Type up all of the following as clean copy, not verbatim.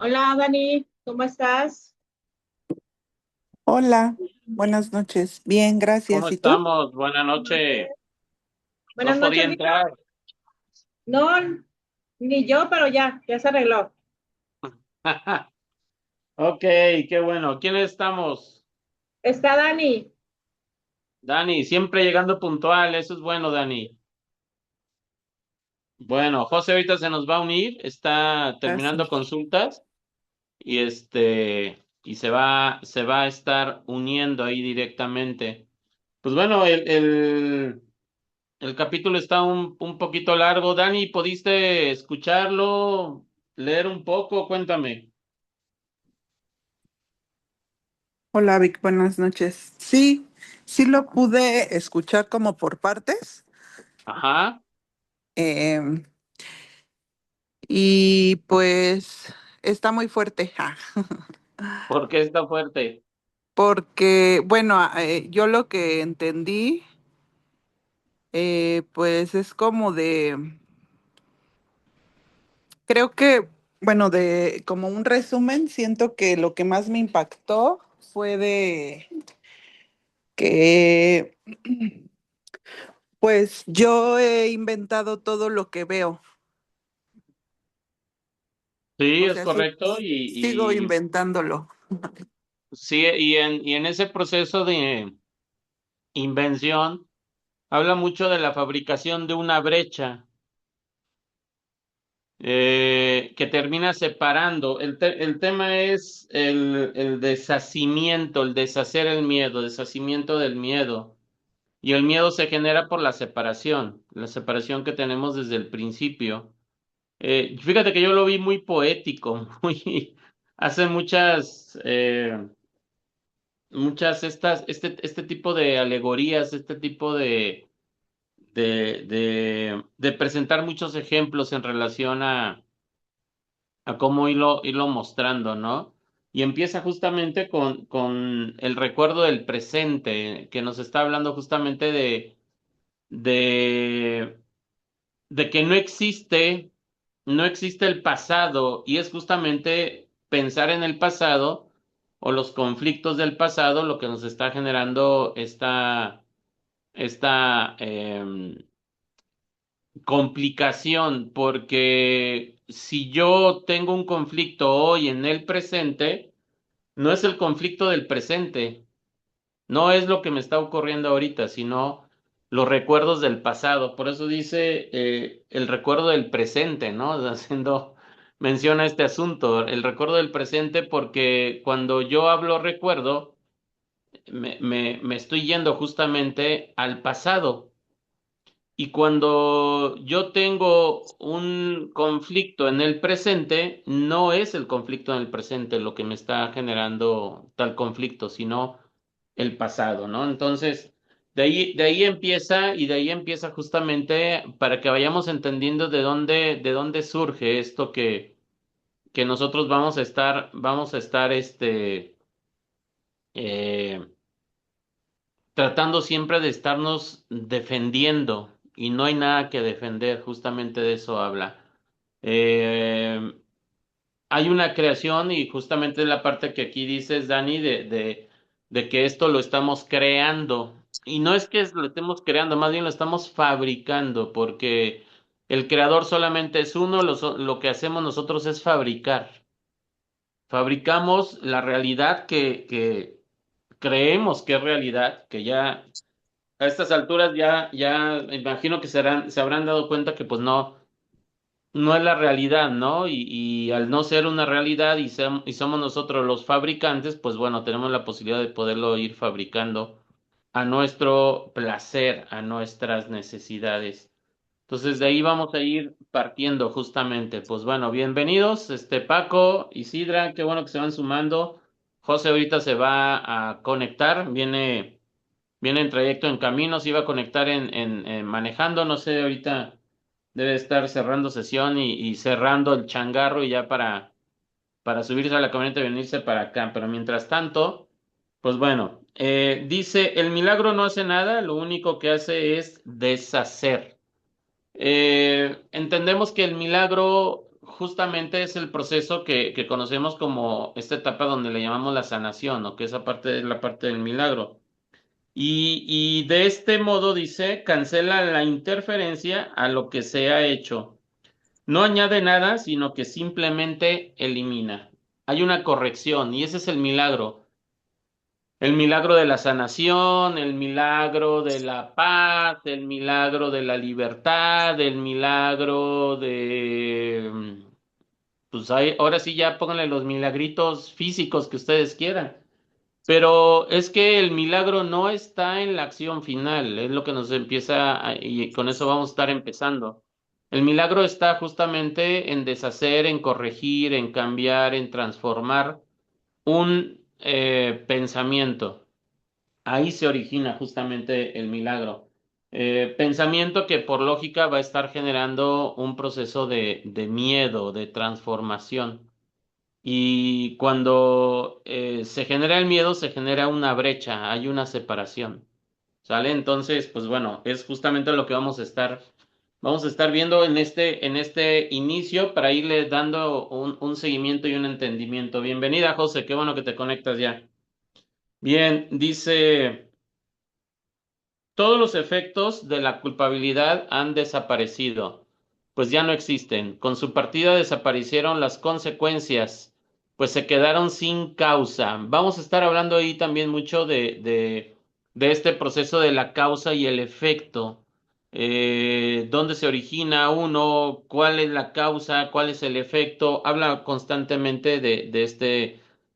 Hola, Dani, ¿cómo estás? Hola, buenas noches. Bien, ¿Cómo gracias. ¿Y tú? estamos? Buenas noches. Buenas No podía noches. entrar. No, ni yo, pero ya se arregló. Ok, qué bueno. ¿Quiénes estamos? Está Dani. Dani, siempre llegando puntual. Eso es bueno, Dani. Bueno, José ahorita se nos va a unir. Está terminando Gracias. consultas y se va a estar uniendo ahí directamente. Pues bueno, el capítulo está un poquito largo. Dani, ¿pudiste escucharlo, leer un poco? Cuéntame. Hola, Vic, buenas noches. Sí, sí lo pude escuchar como por partes. Ajá. em, y pues está muy fuerte. ¿Por qué está fuerte? Porque, bueno, yo lo que entendí, pues es como creo que, bueno, como un resumen, siento que lo que más me impactó fue de que pues yo he inventado todo lo que veo, Sí, o es sea, sí, correcto. sigo inventándolo. Sí, y en ese proceso de invención habla mucho de la fabricación de una brecha que termina separando. El tema es el deshacimiento, el deshacer el miedo, deshacimiento del miedo. Y el miedo se genera por la separación que tenemos desde el principio. Fíjate que yo lo vi muy poético, hace este tipo de alegorías, este tipo de presentar muchos ejemplos en relación a cómo irlo mostrando, ¿no? Y empieza justamente con el recuerdo del presente, que nos está hablando justamente de de que no existe el pasado y es justamente pensar en el pasado o los conflictos del pasado lo que nos está generando esta complicación, porque si yo tengo un conflicto hoy en el presente, no es el conflicto del presente, no es lo que me está ocurriendo ahorita, sino los recuerdos del pasado. Por eso dice el recuerdo del presente, ¿no? Haciendo mención a este asunto, el recuerdo del presente, porque cuando yo hablo recuerdo, me estoy yendo justamente al pasado. Y cuando yo tengo un conflicto en el presente, no es el conflicto en el presente lo que me está generando tal conflicto, sino el pasado, ¿no? Entonces, de ahí empieza y de ahí empieza justamente para que vayamos entendiendo de dónde surge esto que nosotros vamos a estar eh, tratando siempre de estarnos defendiendo y no hay nada que defender, justamente de eso habla. Eh, Hay una creación y justamente la parte que aquí dices, Dani, de que esto lo estamos creando. Y no es que lo estemos creando, más bien lo estamos fabricando, porque el creador solamente es uno, lo que hacemos nosotros es fabricar. Fabricamos la realidad que creemos que es realidad, que ya a estas alturas ya imagino que se habrán dado cuenta que pues no es la realidad, ¿no? Y al no ser una realidad y somos nosotros los fabricantes, pues bueno, tenemos la posibilidad de poderlo ir fabricando a nuestro placer, a nuestras necesidades. Entonces de ahí vamos a ir partiendo justamente. Pues bueno, bienvenidos, Paco, Isidra, qué bueno que se van sumando. José ahorita se va a conectar, viene en trayecto en camino, se iba a conectar en manejando, no sé, ahorita debe estar cerrando sesión y cerrando el changarro y ya para subirse a la camioneta y venirse para acá. Pero mientras tanto, pues bueno, dice, el milagro no hace nada, lo único que hace es deshacer. Entendemos que el milagro justamente es el proceso que conocemos como esta etapa donde le llamamos la sanación, ¿no? Que esa parte es la parte del milagro. Y de este modo, dice, cancela la interferencia a lo que se ha hecho. No añade nada, sino que simplemente elimina. Hay una corrección y ese es el milagro. El milagro de la sanación, el milagro de la paz, el milagro de la libertad, el milagro de... Pues ahora sí ya pónganle los milagritos físicos que ustedes quieran. Pero es que el milagro no está en la acción final, es lo que nos y con eso vamos a estar empezando. El milagro está justamente en deshacer, en corregir, en cambiar, en transformar un pensamiento. Ahí se origina justamente el milagro. Pensamiento que por lógica va a estar generando un proceso de miedo, de transformación. Y cuando se genera el miedo, se genera una brecha, hay una separación. ¿Sale? Entonces, pues bueno, es justamente lo que vamos a estar viendo en este inicio para irle dando un seguimiento y un entendimiento. Bienvenida, José, qué bueno que te conectas ya. Bien, dice. Todos los efectos de la culpabilidad han desaparecido, pues ya no existen. Con su partida desaparecieron las consecuencias, pues se quedaron sin causa. Vamos a estar hablando ahí también mucho de este proceso de la causa y el efecto. Dónde se origina uno, cuál es la causa, cuál es el efecto. Habla constantemente de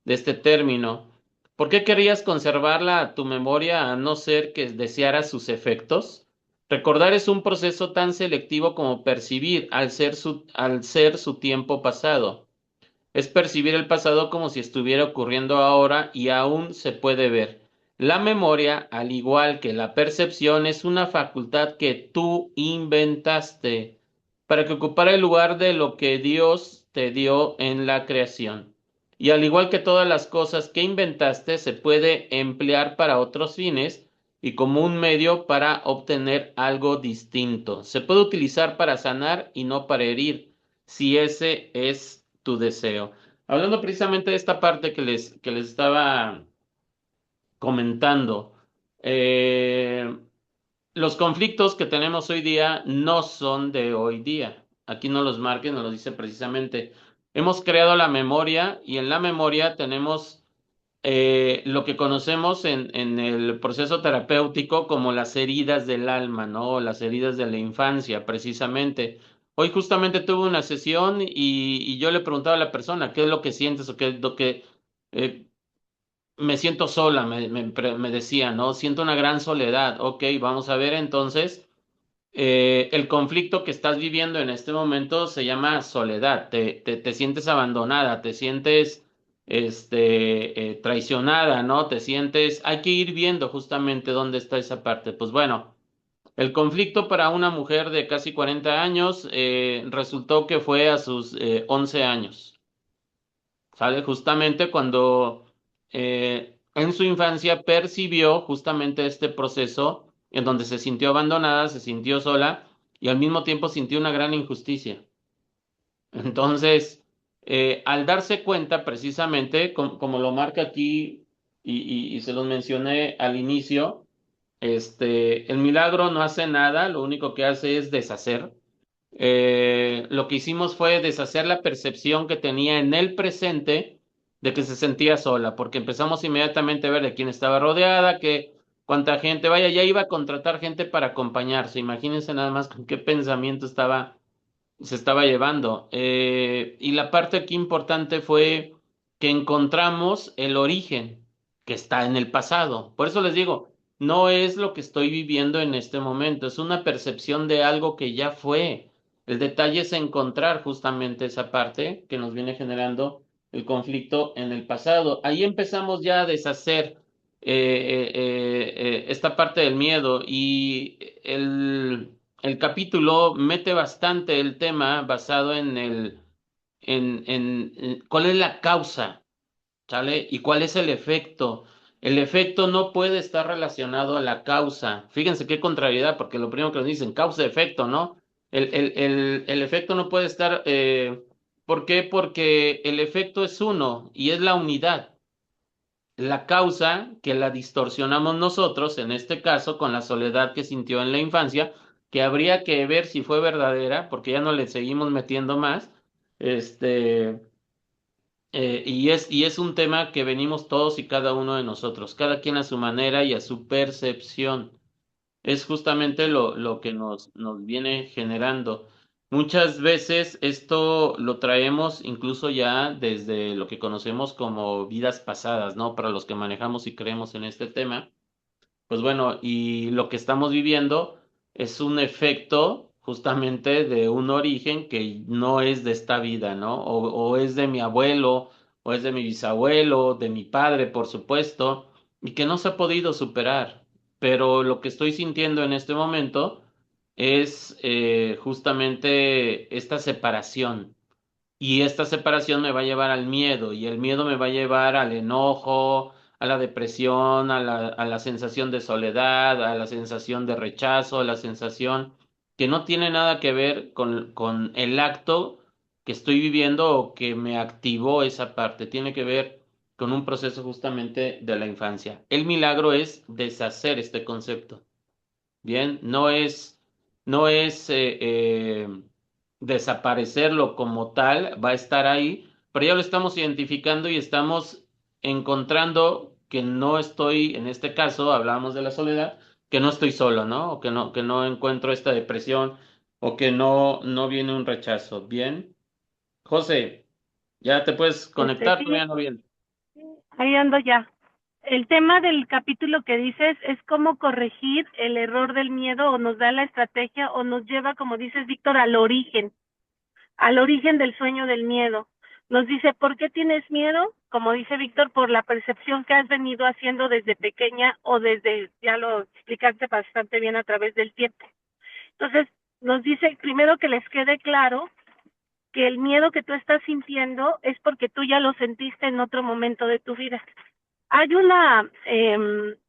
este término. ¿Por qué querías conservarla a tu memoria a no ser que desearas sus efectos? Recordar es un proceso tan selectivo como percibir al ser su tiempo pasado. Es percibir el pasado como si estuviera ocurriendo ahora y aún se puede ver. La memoria, al igual que la percepción, es una facultad que tú inventaste para que ocupara el lugar de lo que Dios te dio en la creación. Y al igual que todas las cosas que inventaste, se puede emplear para otros fines y como un medio para obtener algo distinto. Se puede utilizar para sanar y no para herir, si ese es tu deseo. Hablando precisamente de esta parte que les estaba comentando, eh, los conflictos que tenemos hoy día no son de hoy día. Aquí no los marquen, nos lo dice precisamente. Hemos creado la memoria y en la memoria tenemos lo que conocemos en el proceso terapéutico como las heridas del alma, ¿no? Las heridas de la infancia, precisamente. Hoy justamente tuve una sesión y yo le preguntaba a la persona, ¿qué es lo que sientes o qué es lo que... eh, me siento sola, me decía, ¿no? Siento una gran soledad. Ok, vamos a ver entonces. El conflicto que estás viviendo en este momento se llama soledad. Te sientes abandonada, te sientes traicionada, ¿no? Te sientes. Hay que ir viendo justamente dónde está esa parte. Pues bueno, el conflicto para una mujer de casi 40 años resultó que fue a sus 11 años. ¿Sale? Justamente cuando en su infancia percibió justamente este proceso en donde se sintió abandonada, se sintió sola y al mismo tiempo sintió una gran injusticia. Entonces, al darse cuenta precisamente, como lo marca aquí y se los mencioné al inicio, el milagro no hace nada, lo único que hace es deshacer. Lo que hicimos fue deshacer la percepción que tenía en el presente de que se sentía sola, porque empezamos inmediatamente a ver de quién estaba rodeada, que cuánta gente, vaya, ya iba a contratar gente para acompañarse. Imagínense nada más con qué pensamiento se estaba llevando. Y la parte aquí importante fue que encontramos el origen que está en el pasado. Por eso les digo, no es lo que estoy viviendo en este momento, es una percepción de algo que ya fue. El detalle es encontrar justamente esa parte que nos viene generando el conflicto en el pasado. Ahí empezamos ya a deshacer esta parte del miedo y el capítulo mete bastante el tema basado en cuál es la causa, ¿sale? Y cuál es el efecto. El efecto no puede estar relacionado a la causa. Fíjense qué contrariedad, porque lo primero que nos dicen, causa-efecto, ¿no? El efecto no puede estar ¿Por qué? Porque el efecto es uno y es la unidad. La causa que la distorsionamos nosotros, en este caso con la soledad que sintió en la infancia, que habría que ver si fue verdadera, porque ya no le seguimos metiendo más, este, y es un tema que venimos todos y cada uno de nosotros, cada quien a su manera y a su percepción. Es justamente lo que nos viene generando. Muchas veces esto lo traemos incluso ya desde lo que conocemos como vidas pasadas, ¿no? Para los que manejamos y creemos en este tema. Pues bueno, y lo que estamos viviendo es un efecto justamente de un origen que no es de esta vida, ¿no? O es de mi abuelo, o es de mi bisabuelo, de mi padre, por supuesto, y que no se ha podido superar. Pero lo que estoy sintiendo en este momento es justamente esta separación. Y esta separación me va a llevar al miedo y el miedo me va a llevar al enojo, a la depresión, a la sensación de soledad, a la sensación de rechazo, a la sensación que no tiene nada que ver con el acto que estoy viviendo o que me activó esa parte. Tiene que ver con un proceso justamente de la infancia. El milagro es deshacer este concepto. Bien, no es desaparecerlo como tal, va a estar ahí, pero ya lo estamos identificando y estamos encontrando que no estoy, en este caso, hablamos de la soledad, que no estoy solo, ¿no? O que no encuentro esta depresión, o que no viene un rechazo. Bien, José, ya te puedes conectar, Sí, todavía no bien. ahí ando ya. El tema del capítulo que dices es cómo corregir el error del miedo o nos da la estrategia o nos lleva, como dices, Víctor, al origen del sueño del miedo. Nos dice, ¿por qué tienes miedo? Como dice Víctor, por la percepción que has venido haciendo desde pequeña o desde, ya lo explicaste bastante bien a través del tiempo. Entonces, nos dice primero que les quede claro que el miedo que tú estás sintiendo es porque tú ya lo sentiste en otro momento de tu vida. Hay una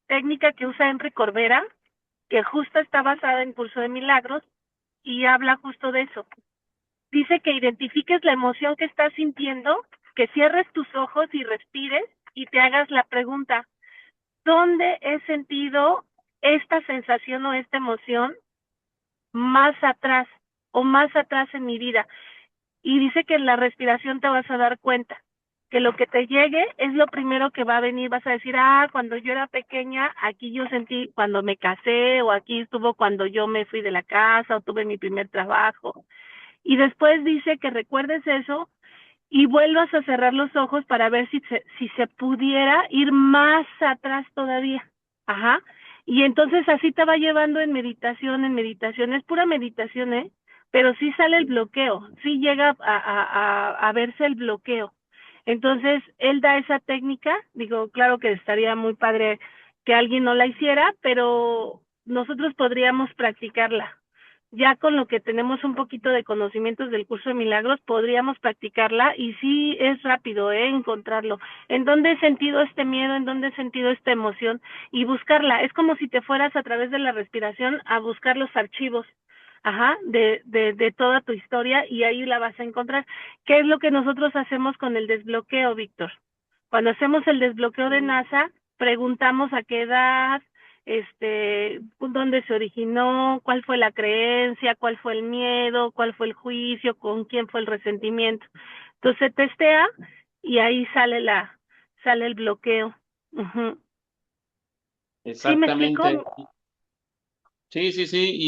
técnica que usa Henry Corbera, que justo está basada en Curso de Milagros y habla justo de eso. Dice que identifiques la emoción que estás sintiendo, que cierres tus ojos y respires y te hagas la pregunta, ¿dónde he sentido esta sensación o esta emoción más atrás o más atrás en mi vida? Y dice que en la respiración te vas a dar cuenta que lo que te llegue es lo primero que va a venir. Vas a decir, cuando yo era pequeña, aquí yo sentí cuando me casé, o aquí estuvo cuando yo me fui de la casa, o tuve mi primer trabajo. Y después dice que recuerdes eso y vuelvas a cerrar los ojos para ver si se pudiera ir más atrás todavía. Ajá. Y entonces así te va llevando en meditación, es pura meditación, ¿eh? Pero sí sale el bloqueo, sí llega a verse el bloqueo. Entonces, él da esa técnica, digo, claro que estaría muy padre que alguien no la hiciera, pero nosotros podríamos practicarla. Ya con lo que tenemos un poquito de conocimientos del curso de milagros, podríamos practicarla y sí es rápido, encontrarlo. ¿En dónde he sentido este miedo? ¿En dónde he sentido esta emoción? Y buscarla. Es como si te fueras a través de la respiración a buscar los archivos, de toda tu historia y ahí la vas a encontrar. ¿Qué es lo que nosotros hacemos con el desbloqueo, Víctor? Cuando hacemos el desbloqueo de NASA, preguntamos a qué edad, dónde se originó, cuál fue la creencia, cuál fue el miedo, cuál fue el juicio, con quién fue el resentimiento. Entonces se testea y ahí sale el bloqueo. Uh-huh. ¿Sí me explico? Exactamente. Sí, sí, sí,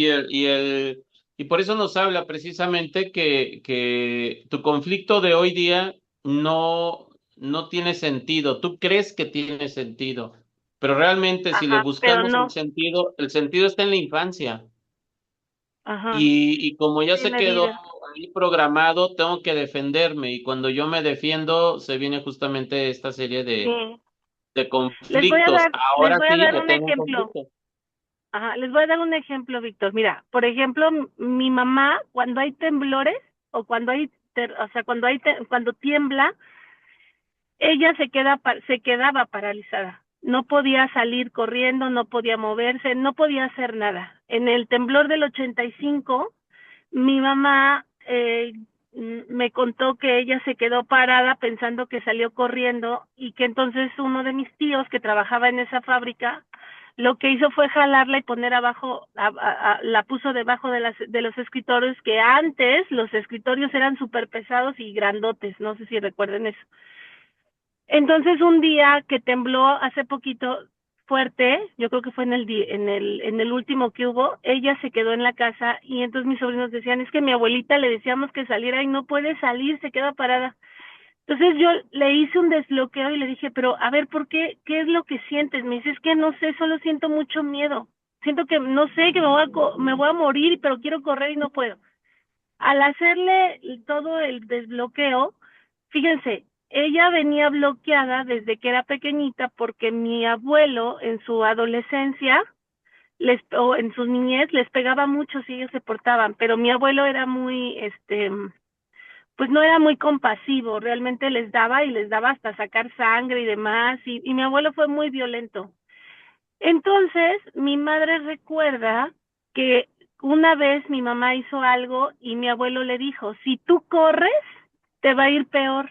y por eso nos habla precisamente que tu conflicto de hoy día no tiene sentido. Tú crees que tiene sentido, pero realmente si le Ajá, pero buscamos no. el sentido está en la infancia. Ajá. Y como ya Sí, se quedó medida. ahí programado, tengo que defenderme. Y cuando yo me defiendo, se viene justamente esta serie de, Sí. de Les voy a conflictos. dar, les Ahora voy a sí, dar le un tengo un ejemplo. conflicto. Ajá, les voy a dar un ejemplo, Víctor. Mira, por ejemplo, mi mamá, cuando hay temblores o cuando o sea, cuando tiembla, ella se quedaba paralizada. No podía salir corriendo, no podía moverse, no podía hacer nada. En el temblor del 85, mi mamá me contó que ella se quedó parada pensando que salió corriendo y que entonces uno de mis tíos que trabajaba en esa fábrica lo que hizo fue jalarla y poner abajo, la puso debajo de los escritorios, que antes los escritorios eran súper pesados y grandotes, no sé si recuerden eso. Entonces un día que tembló hace poquito fuerte, yo creo que fue en el último que hubo, ella se quedó en la casa y entonces mis sobrinos decían, es que mi abuelita le decíamos que saliera y no puede salir, se queda parada. Entonces yo le hice un desbloqueo y le dije, pero a ver, ¿por qué? ¿Qué es lo que sientes? Me dice, es que no sé, solo siento mucho miedo. Siento que, no sé, que me voy a morir, pero quiero correr y no puedo. Al hacerle todo el desbloqueo, fíjense, ella venía bloqueada desde que era pequeñita porque mi abuelo en su adolescencia o en su niñez les pegaba mucho si ellos se portaban, pero mi abuelo era muy, pues no era muy compasivo, realmente les daba y les daba hasta sacar sangre y demás, y mi abuelo fue muy violento. Entonces, mi madre recuerda que una vez mi mamá hizo algo y mi abuelo le dijo, si tú corres, te va a ir peor.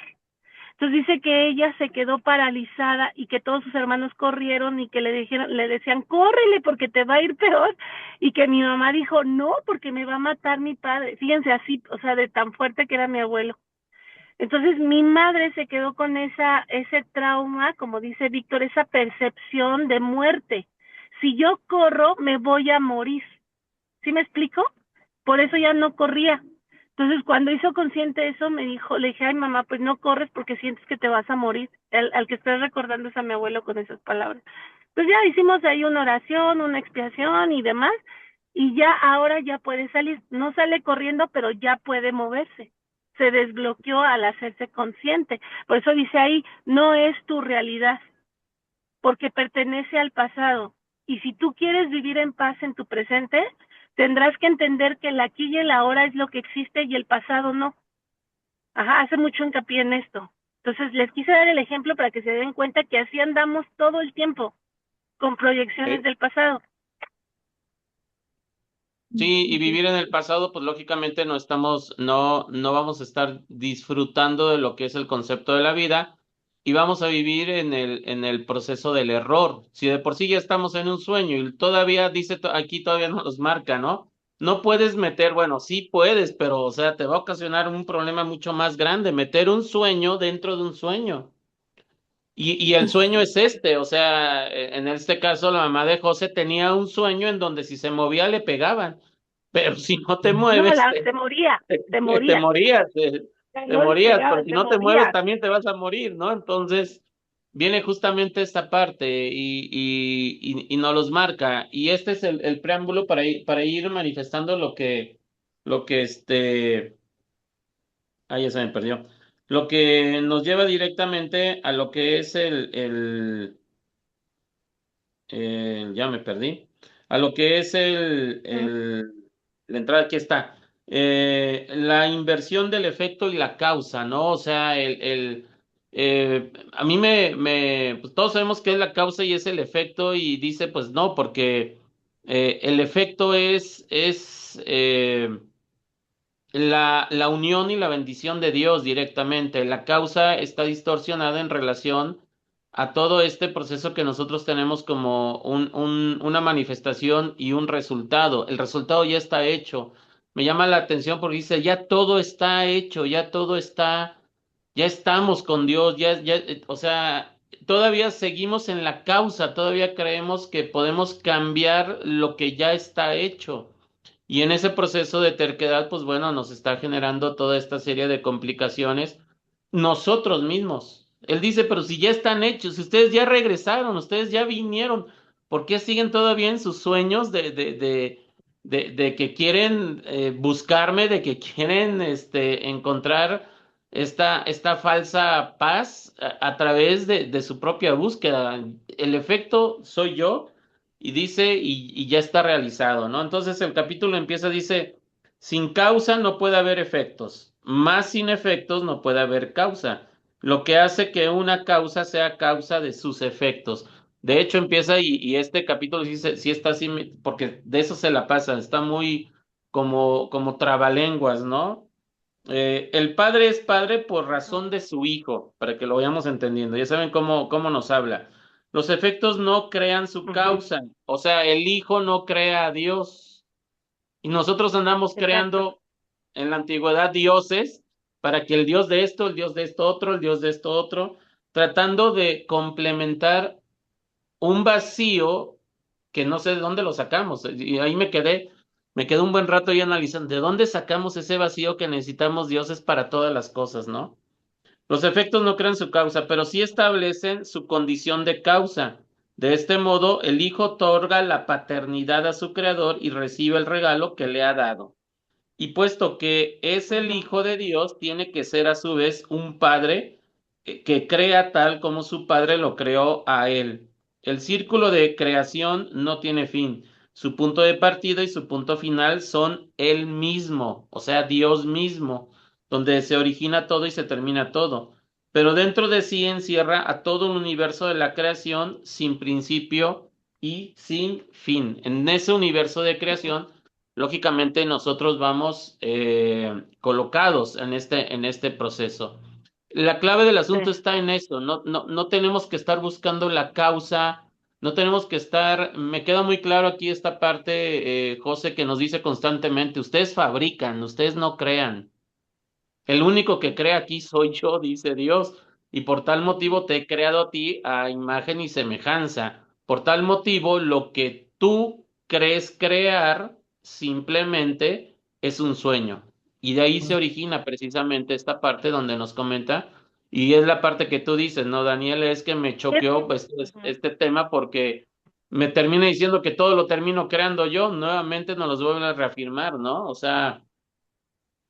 Entonces dice que ella se quedó paralizada y que todos sus hermanos corrieron y que le decían, córrele porque te va a ir peor. Y que mi mamá dijo, no, porque me va a matar mi padre. Fíjense así, o sea, de tan fuerte que era mi abuelo. Entonces mi madre se quedó con ese trauma, como dice Víctor, esa percepción de muerte. Si yo corro, me voy a morir. ¿Sí me explico? Por eso ya no corría. Entonces, cuando hizo consciente eso, le dije, ay mamá, pues no corres porque sientes que te vas a morir. Al que estoy recordando es a mi abuelo con esas palabras. Pues ya hicimos ahí una oración, una expiación y demás, y ya ahora ya puede salir. No sale corriendo, pero ya puede moverse. Se desbloqueó al hacerse consciente. Por eso dice ahí, no es tu realidad, porque pertenece al pasado. Y si tú quieres vivir en paz en tu presente, tendrás que entender que el aquí y el ahora es lo que existe y el pasado no. Ajá, hace mucho hincapié en esto. Entonces, les quise dar el ejemplo para que se den cuenta que así andamos todo el tiempo, con proyecciones ¿ok? del pasado. Sí, y vivir en el pasado, pues lógicamente no vamos a estar disfrutando de lo que es el concepto de la vida y vamos a vivir en el proceso del error. Si de por sí ya estamos en un sueño y todavía aquí todavía no nos marca, ¿no? No puedes meter, bueno, sí puedes, pero o sea, te va a ocasionar un problema mucho más grande, meter un sueño dentro de un sueño. Y el sueño es este, o sea, en este caso la mamá de José tenía un sueño en donde si se movía le pegaban, pero si no te No, mueves, se moría, se te moría. morías, te No les morías, pero pegaban, si se no te mueves moría. también te vas a morir, ¿no? Entonces viene justamente esta parte y nos los marca. Y este es el preámbulo para ir manifestando lo que ahí ya se me perdió. Lo que nos lleva directamente a lo que es ya me perdí. A lo que es la entrada, aquí está. La inversión del efecto y la causa, ¿no? O sea, a mí pues todos sabemos qué es la causa y es el efecto y dice, pues no, porque el efecto es la unión y la bendición de Dios directamente. La causa está distorsionada en relación a todo este proceso que nosotros tenemos como una manifestación y un resultado. El resultado ya está hecho. Me llama la atención porque dice, ya todo está hecho, ya estamos con Dios, o sea, todavía seguimos en la causa, todavía creemos que podemos cambiar lo que ya está hecho. Y en ese proceso de terquedad, pues bueno, nos está generando toda esta serie de complicaciones nosotros mismos. Él dice, pero si ya están hechos, si ustedes ya regresaron, ustedes ya vinieron, ¿por qué siguen todavía en sus sueños de que quieren buscarme, de que quieren encontrar esta falsa paz a través de su propia búsqueda? El efecto soy yo y dice, y ya está realizado, ¿no? Entonces el capítulo empieza, dice, sin causa no puede haber efectos, más sin efectos no puede haber causa, lo que hace que una causa sea causa de sus efectos. De hecho empieza y este capítulo dice, sí está así, porque de eso se la pasa, está muy como trabalenguas, ¿no? El padre es padre por razón de su hijo, para que lo vayamos entendiendo. Ya saben cómo nos habla. Los efectos no crean su Ujú, causa. O sea, el hijo no crea a Dios. Y nosotros andamos exacto. creando en la antigüedad dioses para que el dios de esto, el dios de esto otro, el dios de esto otro, tratando de complementar un vacío que no sé de dónde lo sacamos. Y ahí me quedé un buen rato ahí analizando, ¿de dónde sacamos ese vacío que necesitamos dioses para todas las cosas, ¿no? Los efectos no crean su causa, pero sí establecen su condición de causa. De este modo, el hijo otorga la paternidad a su creador y recibe el regalo que le ha dado. Y puesto que es el Ujú, Hijo de Dios, tiene que ser a su vez un padre que crea tal como su padre lo creó a él. El círculo de creación no tiene fin. Su punto de partida y su punto final son él mismo, o sea, Dios mismo, donde se origina todo y se termina todo. Pero dentro de sí encierra a todo un universo de la creación sin principio y sin fin. En ese universo de ujú. creación, lógicamente nosotros vamos colocados en este proceso. La clave del Sí. asunto está en eso, no tenemos que estar buscando la causa, no tenemos que estar, me queda muy claro aquí esta parte, José, que nos dice constantemente, ustedes fabrican, ustedes no crean. El único que crea aquí soy yo, dice Dios, y por tal motivo te he creado a ti a imagen y semejanza. Por tal motivo, lo que tú crees crear simplemente es un sueño. Y de ahí se origina precisamente esta parte donde nos comenta, y es la parte que tú dices, ¿no, Daniel? Es que me Es- choqueó pues, ujú. este tema porque me termina diciendo que todo lo termino creando yo, nuevamente nos los vuelven a reafirmar, ¿no? O sea,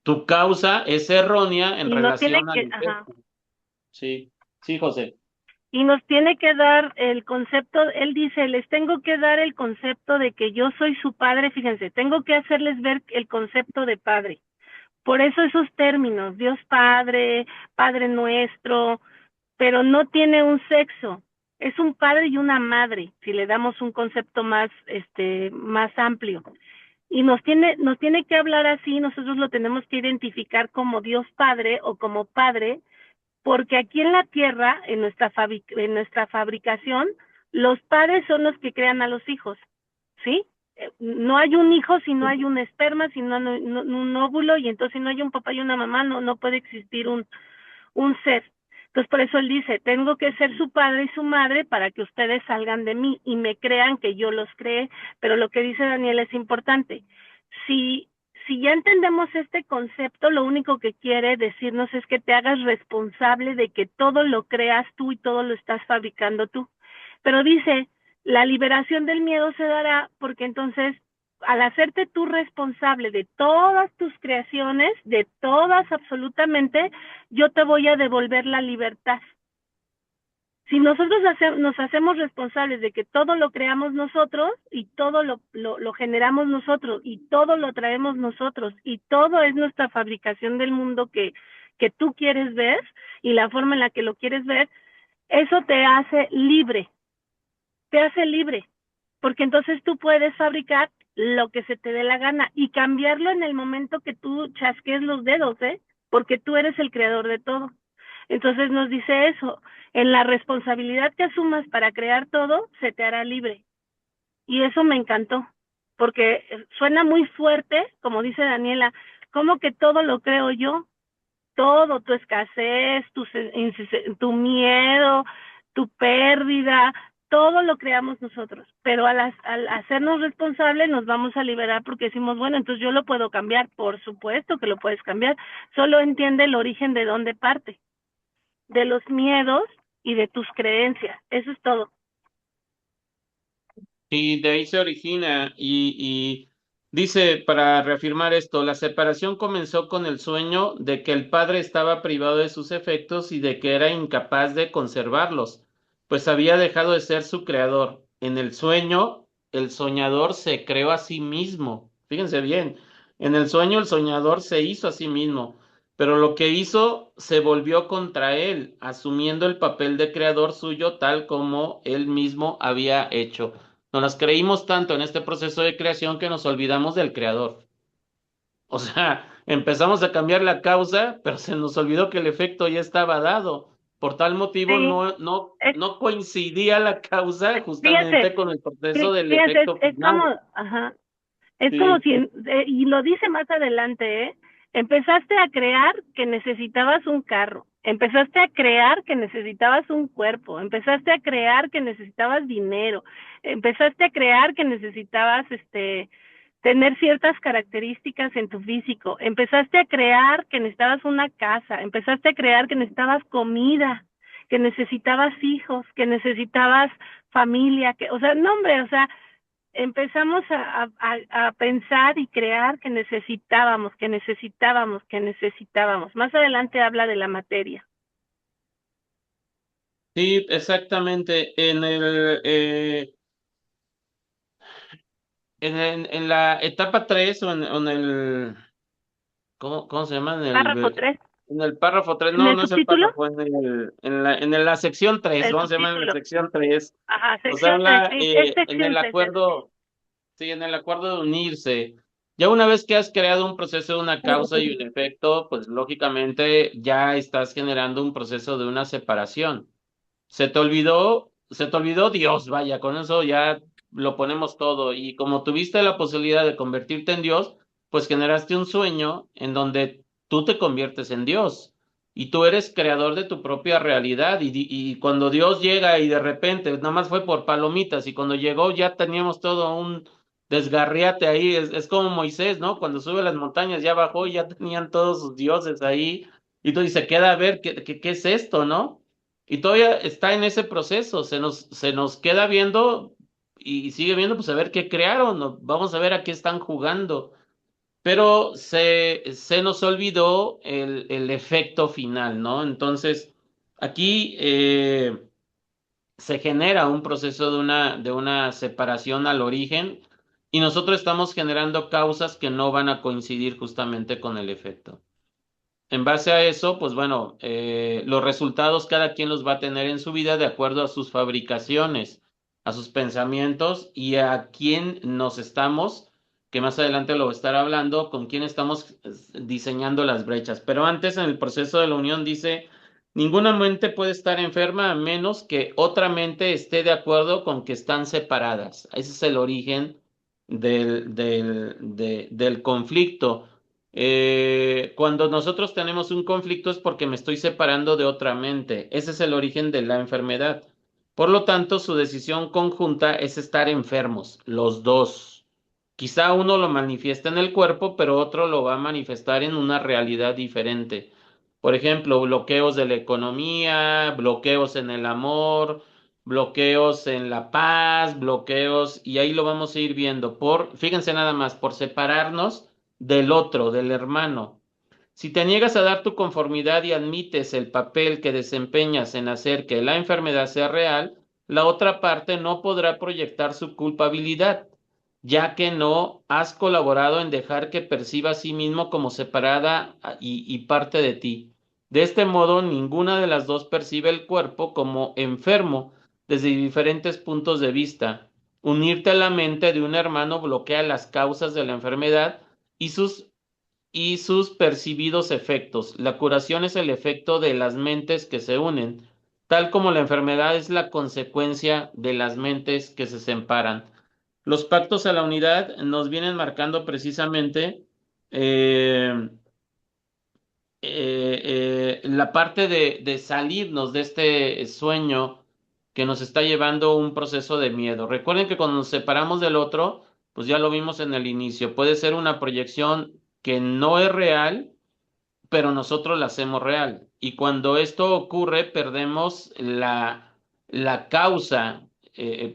tu causa es errónea en Y nos tiene relación al que, ajá. efecto. Sí, sí, José. Y nos tiene que dar el concepto, él dice, les tengo que dar el concepto de que yo soy su padre, fíjense, tengo que hacerles ver el concepto de padre. Por eso esos términos, Dios Padre, Padre Nuestro, pero no tiene un sexo. Es un padre y una madre, si le damos un concepto más, más amplio. Y nos tiene que hablar así, nosotros lo tenemos que identificar como Dios Padre o como Padre, porque aquí en la tierra, en nuestra fabricación, los padres son los que crean a los hijos, ¿sí? No hay un hijo si no hay un esperma, si no, un óvulo, y entonces si no hay un papá y una mamá, no puede existir un ser. Entonces por eso él dice, tengo que ser su padre y su madre para que ustedes salgan de mí y me crean que yo los creé, pero lo que dice Daniel es importante. Si, si ya entendemos este concepto, lo único que quiere decirnos es que te hagas responsable de que todo lo creas tú y todo lo estás fabricando tú. Pero dice, la liberación del miedo se dará porque entonces al hacerte tú responsable de todas tus creaciones, de todas absolutamente, yo te voy a devolver la libertad. Si nosotros nos hacemos responsables de que todo lo creamos nosotros y todo lo generamos nosotros y todo lo traemos nosotros y todo es nuestra fabricación del mundo que tú quieres ver y la forma en la que lo quieres ver, eso te hace libre, porque entonces tú puedes fabricar lo que se te dé la gana y cambiarlo en el momento que tú chasques los dedos, ¿eh? Porque tú eres el creador de todo. Entonces nos dice eso, en la responsabilidad que asumas para crear todo, se te hará libre. Y eso me encantó, porque suena muy fuerte, como dice Daniela, ¿cómo que todo lo creo yo? Todo, tu escasez, tu miedo, tu pérdida, todo lo creamos nosotros, pero al hacernos responsables nos vamos a liberar porque decimos, bueno, entonces yo lo puedo cambiar, por supuesto que lo puedes cambiar, solo entiende el origen de dónde parte, de los miedos y de tus creencias, eso es todo. Y de ahí se origina y dice, para reafirmar esto, la separación comenzó con el sueño de que el padre estaba privado de sus efectos y de que era incapaz de conservarlos, pues había dejado de ser su creador. En el sueño, el soñador se creó a sí mismo. Fíjense bien, en el sueño el soñador se hizo a sí mismo, pero lo que hizo se volvió contra él, asumiendo el papel de creador suyo tal como él mismo había hecho. Nos las creímos tanto en este proceso de creación que nos olvidamos del creador. O sea, Empezamos a cambiar la causa, pero se nos olvidó que el efecto ya estaba dado. Por tal motivo, Sí, es, no coincidía la causa justamente fíjate, con el proceso del fíjate, efecto es como, final. ajá, es como Sí, si, y lo dice más adelante, ¿eh? Empezaste a crear que necesitabas un carro, empezaste a crear que necesitabas un cuerpo, empezaste a crear que necesitabas dinero, empezaste a crear que necesitabas, tener ciertas características en tu físico, empezaste a crear que necesitabas una casa, empezaste a crear que necesitabas comida, que necesitabas hijos, que necesitabas familia, que, o sea, no hombre, o sea, empezamos a pensar y crear que necesitábamos, que necesitábamos, que necesitábamos. Más adelante habla de la materia. sí, exactamente. En la etapa 3 o en el, cómo se llama? Párrafo 3. En el párrafo 3 En no, el no es el subtítulo, párrafo, en la sección 3 el vamos a llamar en la subtítulo. sección 3 Ajá, nos sección 3. habla Es en el sección 3. acuerdo, sí, en el acuerdo de unirse. Ya una vez que has creado un proceso de una causa y un efecto, pues lógicamente ya estás generando un proceso de una separación. Se te olvidó Dios, vaya, con eso ya lo ponemos todo. Y como tuviste la posibilidad de convertirte en Dios, pues generaste un sueño en donde tú te conviertes en Dios y tú eres creador de tu propia realidad. Y cuando Dios llega y de repente, nada más fue por palomitas, y cuando llegó ya teníamos todo un desgarriate ahí. Es como Moisés, ¿no? Cuando sube las montañas, ya bajó y ya tenían todos sus dioses ahí. Y tú dices, queda a ver qué es esto, ¿no? Y todavía está en ese proceso, se nos queda viendo y sigue viendo, pues a ver qué crearon, vamos a ver a qué están jugando. Pero se nos olvidó el efecto final, ¿no? Entonces, aquí se genera un proceso de una separación al origen y nosotros estamos generando causas que no van a coincidir justamente con el efecto. En base a eso, pues bueno, los resultados cada quien los va a tener en su vida de acuerdo a sus fabricaciones, a sus pensamientos y a quién nos estamos, que más adelante lo voy a estar hablando, con quién estamos diseñando las brechas. Pero antes, en el proceso de la unión, dice, ninguna mente puede estar enferma a menos que otra mente esté de acuerdo con que están separadas. Ese es el origen del conflicto. Cuando nosotros tenemos un conflicto es porque me estoy separando de otra mente. Ese es el origen de la enfermedad. Por lo tanto, su decisión conjunta es estar enfermos, los dos. Quizá uno lo manifiesta en el cuerpo, pero otro lo va a manifestar en una realidad diferente. Por ejemplo, bloqueos de la economía, bloqueos en el amor, bloqueos en la paz, bloqueos, y ahí lo vamos a ir viendo. Fíjense nada más, por separarnos del otro, del hermano. Si te niegas a dar tu conformidad y admites el papel que desempeñas en hacer que la enfermedad sea real, la otra parte no podrá proyectar su culpabilidad, ya que no has colaborado en dejar que perciba a sí mismo como separada y parte de ti. De este modo, ninguna de las dos percibe el cuerpo como enfermo desde diferentes puntos de vista. Unirte a la mente de un hermano bloquea las causas de la enfermedad y sus percibidos efectos. La curación es el efecto de las mentes que se unen, tal como la enfermedad es la consecuencia de las mentes que se separan. Los pactos a la unidad nos vienen marcando precisamente eh, la parte de salirnos de este sueño que nos está llevando a un proceso de miedo. Recuerden que cuando nos separamos del otro, pues ya lo vimos en el inicio, puede ser una proyección que no es real, pero nosotros la hacemos real. Y cuando esto ocurre, perdemos la causa,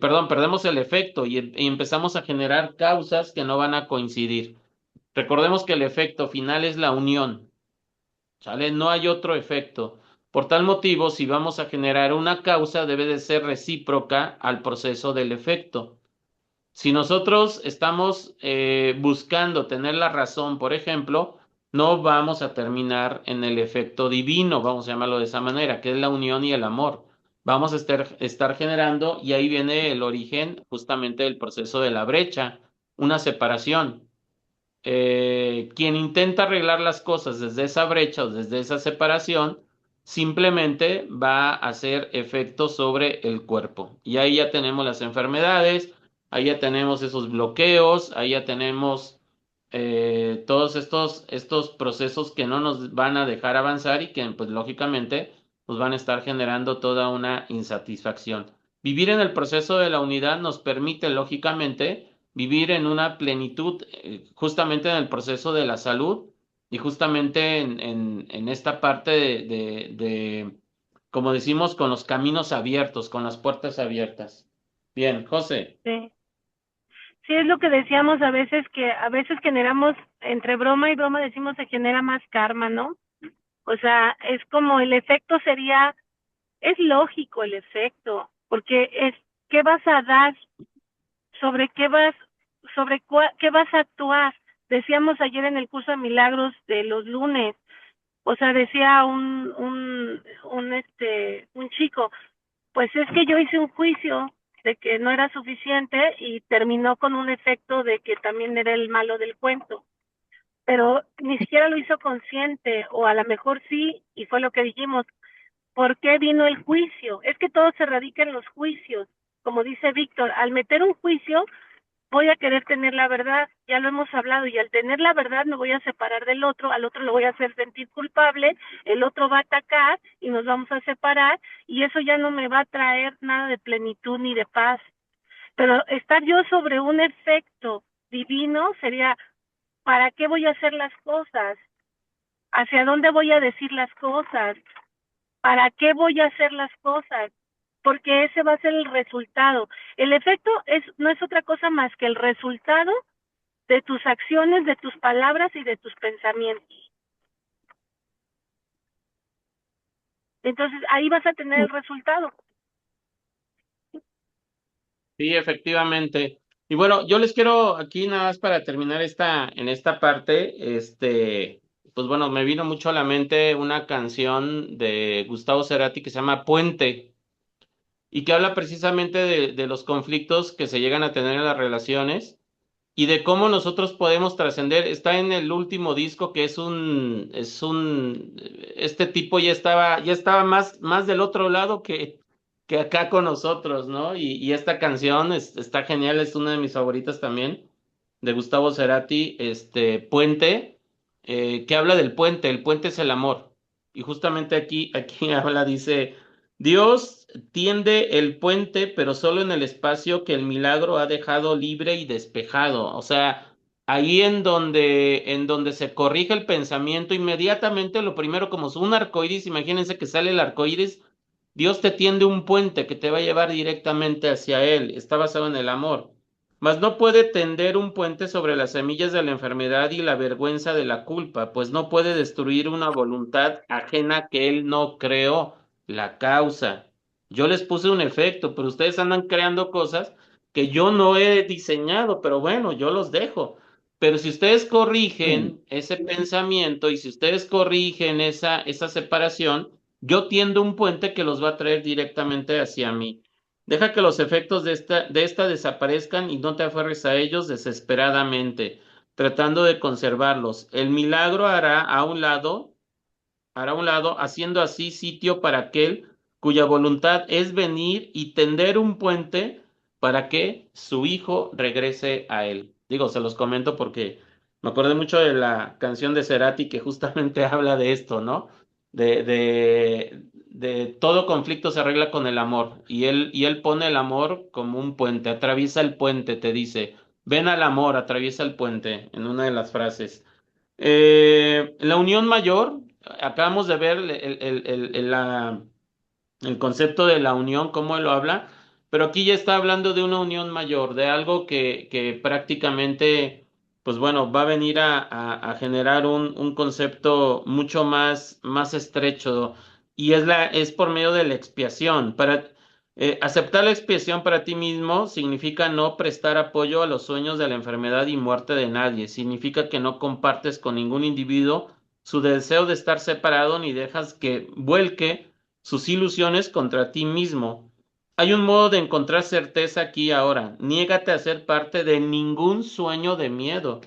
perdón, perdemos el efecto y empezamos a generar causas que no van a coincidir. Recordemos que el efecto final es la unión, ¿sale? No hay otro efecto. Por tal motivo, si vamos a generar una causa, debe de ser recíproca al proceso del efecto. Si nosotros estamos buscando tener la razón, por ejemplo, no vamos a terminar en el efecto divino, vamos a llamarlo de esa manera, que es la unión y el amor. Vamos a estar generando, y ahí viene el origen justamente del proceso de la brecha, una separación. quien intenta arreglar las cosas desde esa brecha o desde esa separación, simplemente va a hacer efecto sobre el cuerpo. Y ahí ya tenemos las enfermedades, ahí ya tenemos esos bloqueos, ahí ya tenemos todos estos procesos que no nos van a dejar avanzar y que, pues lógicamente, nos van a estar generando toda una insatisfacción. Vivir en el proceso de la unidad nos permite, lógicamente, vivir en una plenitud, justamente en el proceso de la salud y justamente en esta parte como decimos, con los caminos abiertos, con las puertas abiertas. Bien, José. Sí. Sí, es lo que decíamos que a veces generamos, entre broma y broma decimos se genera más karma, ¿no? O sea, es como el efecto sería, es lógico el efecto, porque es, ¿qué vas a dar? ¿Sobre qué vas, qué vas a actuar? Decíamos ayer en el curso de milagros de los lunes, o sea, decía un chico, pues es que yo hice un juicio de que no era suficiente y terminó con un efecto de que también era el malo del cuento, pero ni siquiera lo hizo consciente, o a lo mejor sí, y fue lo que dijimos. ¿Por qué vino el juicio? Es que todo se radica en los juicios. Como dice Víctor, al meter un juicio, voy a querer tener la verdad, ya lo hemos hablado, y al tener la verdad me voy a separar del otro, al otro lo voy a hacer sentir culpable, el otro va a atacar y nos vamos a separar, y eso ya no me va a traer nada de plenitud ni de paz. Pero estar yo sobre un efecto divino sería, ¿para qué voy a hacer las cosas? ¿Hacia dónde voy a decir las cosas? ¿Para qué voy a hacer las cosas? Porque ese va a ser el resultado. El efecto no es otra cosa más que el resultado de tus acciones, de tus palabras y de tus pensamientos. Entonces ahí vas a tener el resultado. Sí, efectivamente. Y bueno, yo les quiero aquí nada más para terminar en esta parte, pues bueno, me vino mucho a la mente una canción de Gustavo Cerati que se llama Puente y que habla precisamente de los conflictos que se llegan a tener en las relaciones y de cómo nosotros podemos trascender. Está en el último disco que este tipo ya estaba más del otro lado que acá con nosotros, ¿no? Y esta canción está genial, es una de mis favoritas también, de Gustavo Cerati, Puente, que habla del puente. El puente es el amor. Y justamente aquí habla, dice, Dios tiende el puente, pero solo en el espacio que el milagro ha dejado libre y despejado. O sea, ahí en donde se corrige el pensamiento, inmediatamente lo primero, como un arcoíris, imagínense que sale el arcoíris, Dios te tiende un puente que te va a llevar directamente hacia Él. Está basado en el amor. Mas no puede tender un puente sobre las semillas de la enfermedad y la vergüenza de la culpa, pues no puede destruir una voluntad ajena que Él no creó, la causa. Yo les puse un efecto, pero ustedes andan creando cosas que yo no he diseñado, pero bueno, yo los dejo. Pero si ustedes corrigen ese pensamiento y si ustedes corrigen esa separación, yo tiendo un puente que los va a traer directamente hacia mí. Deja que los efectos de esta desaparezcan y no te aferres a ellos desesperadamente, tratando de conservarlos. El milagro hará a un lado, haciendo así sitio para aquel cuya voluntad es venir y tender un puente para que su hijo regrese a él. Digo, se los comento porque me acordé mucho de la canción de Cerati que justamente habla de esto, ¿no? De todo conflicto se arregla con el amor y él pone el amor como un puente, atraviesa el puente, te dice, ven al amor, atraviesa el puente, en una de las frases. La unión mayor, acabamos de ver el concepto de la unión, cómo él lo habla, pero aquí ya está hablando de una unión mayor, de algo que prácticamente, pues bueno, va a venir a generar un concepto mucho más estrecho y es por medio de la expiación. Aceptar la expiación para ti mismo significa no prestar apoyo a los sueños de la enfermedad y muerte de nadie, significa que no compartes con ningún individuo su deseo de estar separado ni dejas que vuelque sus ilusiones contra ti mismo. Hay un modo de encontrar certeza aquí y ahora. Niégate a ser parte de ningún sueño de miedo.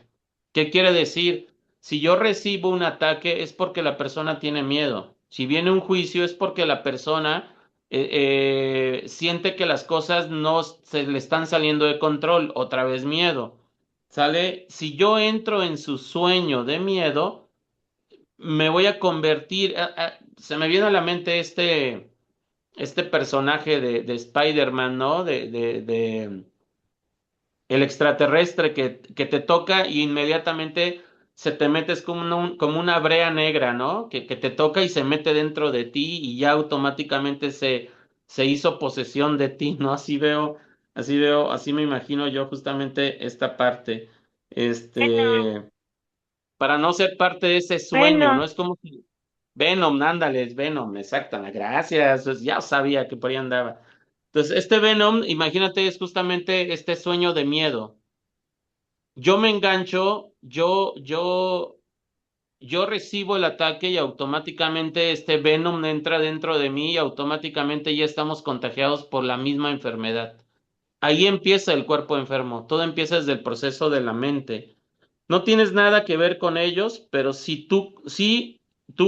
¿Qué quiere decir? Si yo recibo un ataque es porque la persona tiene miedo. Si viene un juicio es porque la persona siente que las cosas no se le están saliendo de control. Otra vez miedo. ¿Sale? Si yo entro en su sueño de miedo, me voy a convertir. Se me viene a la mente este personaje de Spider-Man, ¿no? De el extraterrestre que te toca y inmediatamente se te metes como una brea negra, ¿no? Que te toca y se mete dentro de ti y ya automáticamente se hizo posesión de ti, ¿no? Así me imagino yo justamente esta parte. Bueno, Este, para no ser parte de ese sueño, ¿no? bueno, Es como si Venom, ándale, es Venom, exacto, gracias, pues ya sabía que por ahí andaba. Entonces, este Venom, imagínate, es justamente este sueño de miedo. Yo me engancho, yo recibo el ataque y automáticamente este Venom entra dentro de mí y automáticamente ya estamos contagiados por la misma enfermedad. Ahí empieza el cuerpo enfermo, todo empieza desde el proceso de la mente. No tienes nada que ver con ellos, pero sí tú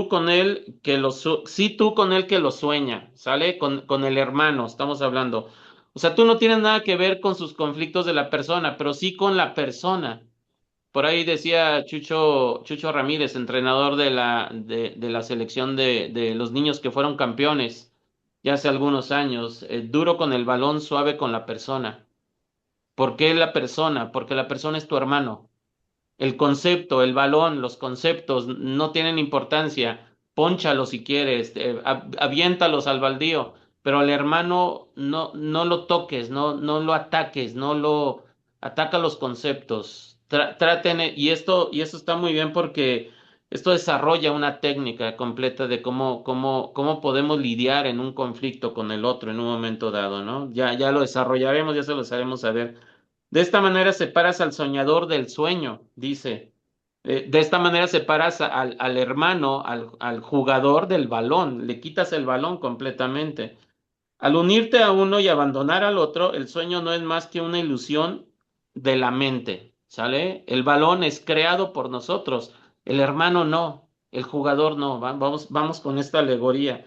con él sí tú con él que lo sueña, ¿sale? Con el hermano, estamos hablando. O sea, tú no tienes nada que ver con sus conflictos de la persona, pero sí con la persona. Por ahí decía Chucho Ramírez, entrenador de la selección de los niños que fueron campeones ya hace algunos años, duro con el balón, suave con la persona. ¿Por qué la persona? Porque la persona es tu hermano. El concepto, el balón, los conceptos no tienen importancia. Pónchalo si quieres, aviéntalos al baldío, pero al hermano no lo toques, no lo ataques, no lo ataca los conceptos. Y esto está muy bien porque esto desarrolla una técnica completa de cómo podemos lidiar en un conflicto con el otro en un momento dado, ¿no? Ya lo desarrollaremos, ya se los haremos saber. De esta manera separas al soñador del sueño, dice. De esta manera separas al hermano, al jugador del balón, le quitas el balón completamente. Al unirte a uno y abandonar al otro, el sueño no es más que una ilusión de la mente, ¿sale? El balón es creado por nosotros, el hermano no, el jugador no. Vamos con esta alegoría.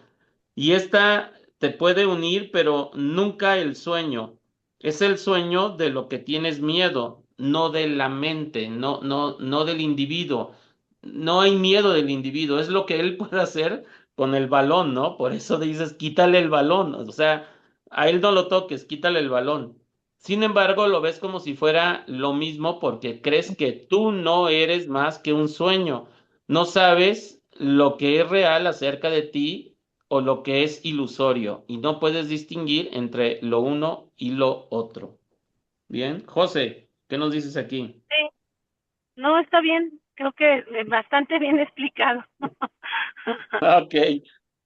Y esta te puede unir, pero nunca el sueño. Es el sueño de lo que tienes miedo, no de la mente, no del individuo. No hay miedo del individuo, es lo que él puede hacer con el balón, ¿no? Por eso dices, quítale el balón, o sea, a él no lo toques, quítale el balón. Sin embargo, lo ves como si fuera lo mismo porque crees que tú no eres más que un sueño. No sabes lo que es real acerca de ti o lo que es ilusorio y no puedes distinguir entre lo uno y lo otro. Bien, José, ¿qué nos dices aquí? sí, no está bien, creo que bastante bien explicado. Ok.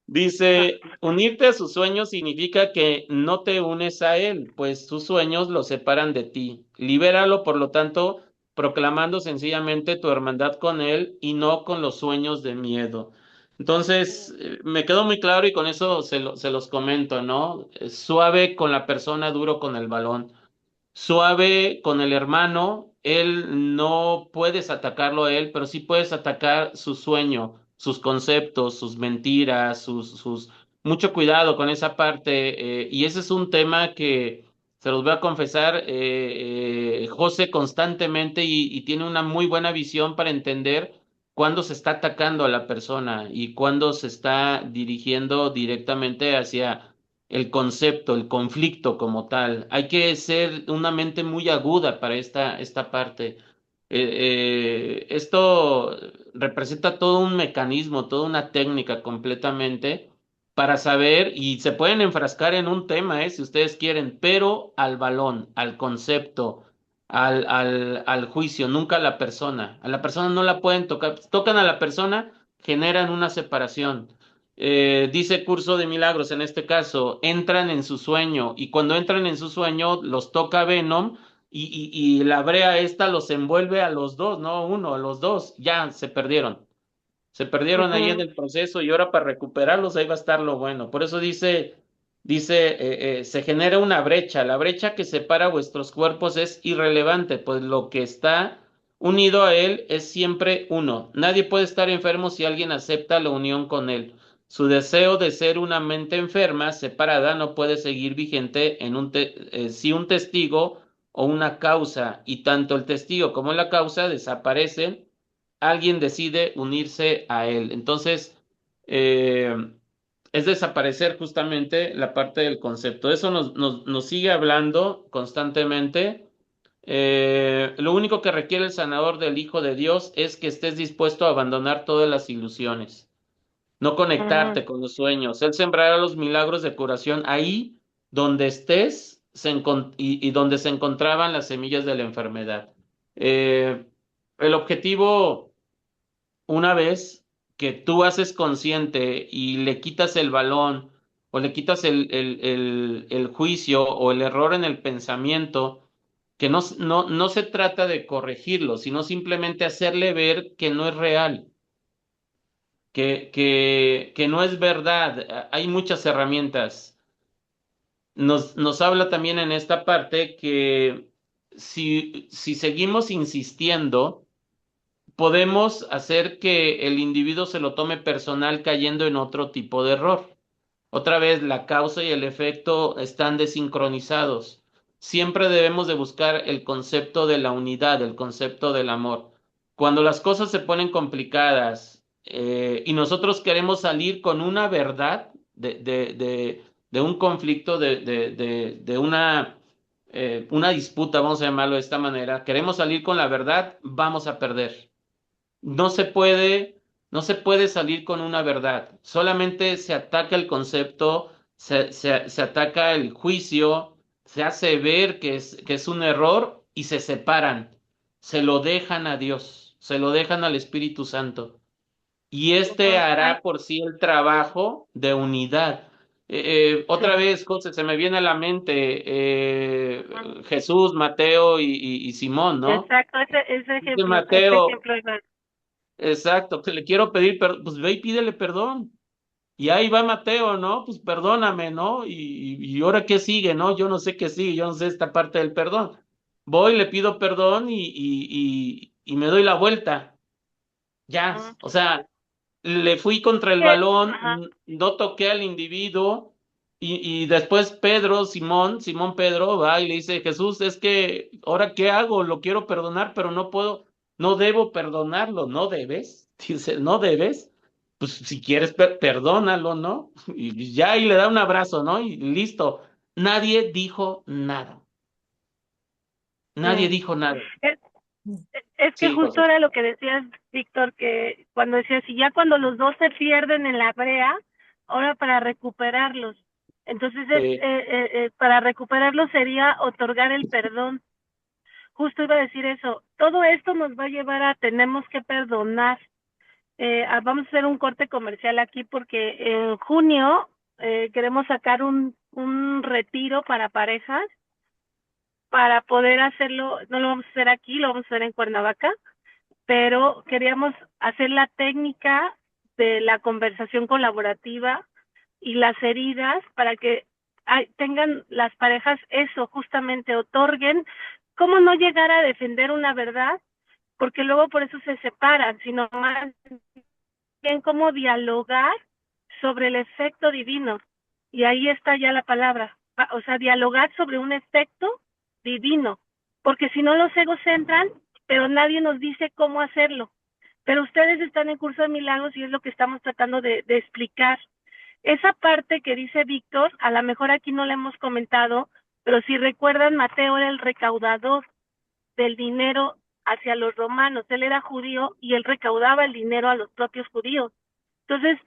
Dice, unirte a sus sueños significa que no te unes a él, pues sus sueños lo separan de ti. Libéralo, por lo tanto, proclamando sencillamente tu hermandad con él y no con los sueños de miedo. Entonces, me quedó muy claro y con eso se los comento, ¿no? Suave con la persona, duro con el balón. Suave con el hermano, él no puedes atacarlo a él, pero sí puedes atacar su sueño, sus conceptos, sus mentiras, mucho cuidado con esa parte. Y ese es un tema que se los voy a confesar, José constantemente y tiene una muy buena visión para entender cuándo se está atacando a la persona y cuándo se está dirigiendo directamente hacia el concepto, el conflicto como tal. Hay que ser una mente muy aguda para esta parte. Esto representa todo un mecanismo, toda una técnica completamente para saber, y se pueden enfrascar en un tema, si ustedes quieren, pero al balón, al concepto, al juicio, nunca a la persona. A la persona no la pueden tocar. Tocan a la persona, generan una separación. Dice Curso de Milagros, en este caso, entran en su sueño y cuando entran en su sueño los toca Venom y la brea esta los envuelve a los dos, no uno, a los dos, ya se perdieron. Se perdieron ahí en Ujú. el proceso y ahora para recuperarlos ahí va a estar lo bueno. Por eso se genera una brecha. La brecha que separa vuestros cuerpos es irrelevante, pues lo que está unido a Él es siempre uno. Nadie puede estar enfermo si alguien acepta la unión con Él. Su deseo de ser una mente enferma, separada, no puede seguir vigente si un testigo o una causa, y tanto el testigo como la causa desaparecen, alguien decide unirse a Él. Entonces, eh, es desaparecer justamente la parte del concepto. Eso nos sigue hablando constantemente. Lo único que requiere el sanador del Hijo de Dios es que estés dispuesto a abandonar todas las ilusiones, no Ujú. conectarte con los sueños. Él sembrará los milagros de curación ahí donde estés y donde se encontraban las semillas de la enfermedad. El objetivo, una vez que tú haces consciente y le quitas el balón o le quitas el juicio o el error en el pensamiento, que no se trata de corregirlo, sino simplemente hacerle ver que no es real, que no es verdad. Hay muchas herramientas. Nos habla también en esta parte que si seguimos insistiendo, podemos hacer que el individuo se lo tome personal cayendo en otro tipo de error. Otra vez, la causa y el efecto están desincronizados. Siempre debemos de buscar el concepto de la unidad, el concepto del amor. Cuando las cosas se ponen complicadas y nosotros queremos salir con una verdad de un conflicto, de una disputa, vamos a llamarlo de esta manera, queremos salir con la verdad, vamos a perder. No se puede, no se puede salir con una verdad. Solamente se ataca el concepto, se ataca el juicio, se hace ver que es un error y se separan. Se lo dejan a Dios, se lo dejan al Espíritu Santo. Y este Ujú. Ay, hará por sí el trabajo de unidad. Otra sí. vez, José, se me viene a la mente Ujú. Jesús, Mateo y Simón, ¿no? Exacto, ese Dice ejemplo, ese Mateo, ejemplo iba. exacto, que le quiero pedir perdón, pues ve y pídele perdón. Y ahí va Mateo, ¿no? Pues perdóname, ¿no? Y ahora qué sigue, ¿no? Yo no sé qué sigue, yo no sé esta parte del perdón. Voy, le pido perdón y me doy la vuelta. Ya, Ujú. o sea, le fui contra el Que, balón, ajá. no toqué al individuo. Y después Pedro, Simón Pedro, va y le dice, Jesús, es que, ¿ahora qué hago? Lo quiero perdonar, pero no puedo, no debo perdonarlo, ¿no debes? Dice, ¿no debes? Pues si quieres, perdónalo, ¿no? Y ya, y le da un abrazo, ¿no? Y listo. Nadie dijo nada. Nadie Sí. dijo nada. Es, es que Sí, justo José. era lo que decías, Víctor, que cuando decías, si ya cuando los dos se pierden en la brea, ahora para recuperarlos. Entonces, Sí. para recuperarlos sería otorgar el perdón. Justo iba a decir eso. Todo esto nos va a llevar a tenemos que perdonar. Vamos a hacer un corte comercial aquí porque en junio queremos sacar un retiro para parejas para poder hacerlo, no lo vamos a hacer aquí, lo vamos a hacer en Cuernavaca, pero queríamos hacer la técnica de la conversación colaborativa y las heridas para que tengan las parejas eso, justamente otorguen cómo no llegar a defender una verdad, porque luego por eso se separan, sino más bien cómo dialogar sobre el efecto divino. Y ahí está ya la palabra, o sea, dialogar sobre un efecto divino, porque si no los egos entran, pero nadie nos dice cómo hacerlo. Pero ustedes están en curso de milagros y es lo que estamos tratando de explicar. Esa parte que dice Víctor, a lo mejor aquí no la hemos comentado, pero si recuerdan, Mateo era el recaudador del dinero hacia los romanos. Él era judío y él recaudaba el dinero a los propios judíos. Entonces,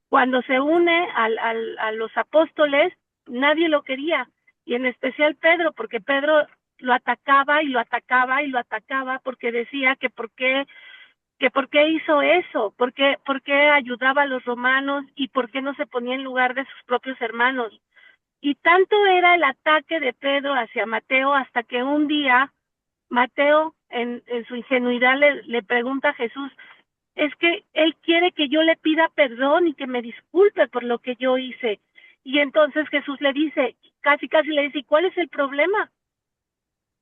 cuando se une a los apóstoles, nadie lo quería, y en especial Pedro, porque Pedro lo atacaba y lo atacaba y lo atacaba porque decía que por qué hizo eso, por qué ayudaba a los romanos y por qué no se ponía en lugar de sus propios hermanos. Y tanto era el ataque de Pedro hacia Mateo hasta que un día Mateo, en su ingenuidad, le pregunta a Jesús, es que él quiere que yo le pida perdón y que me disculpe por lo que yo hice. Y entonces Jesús le dice, casi le dice, ¿y cuál es el problema?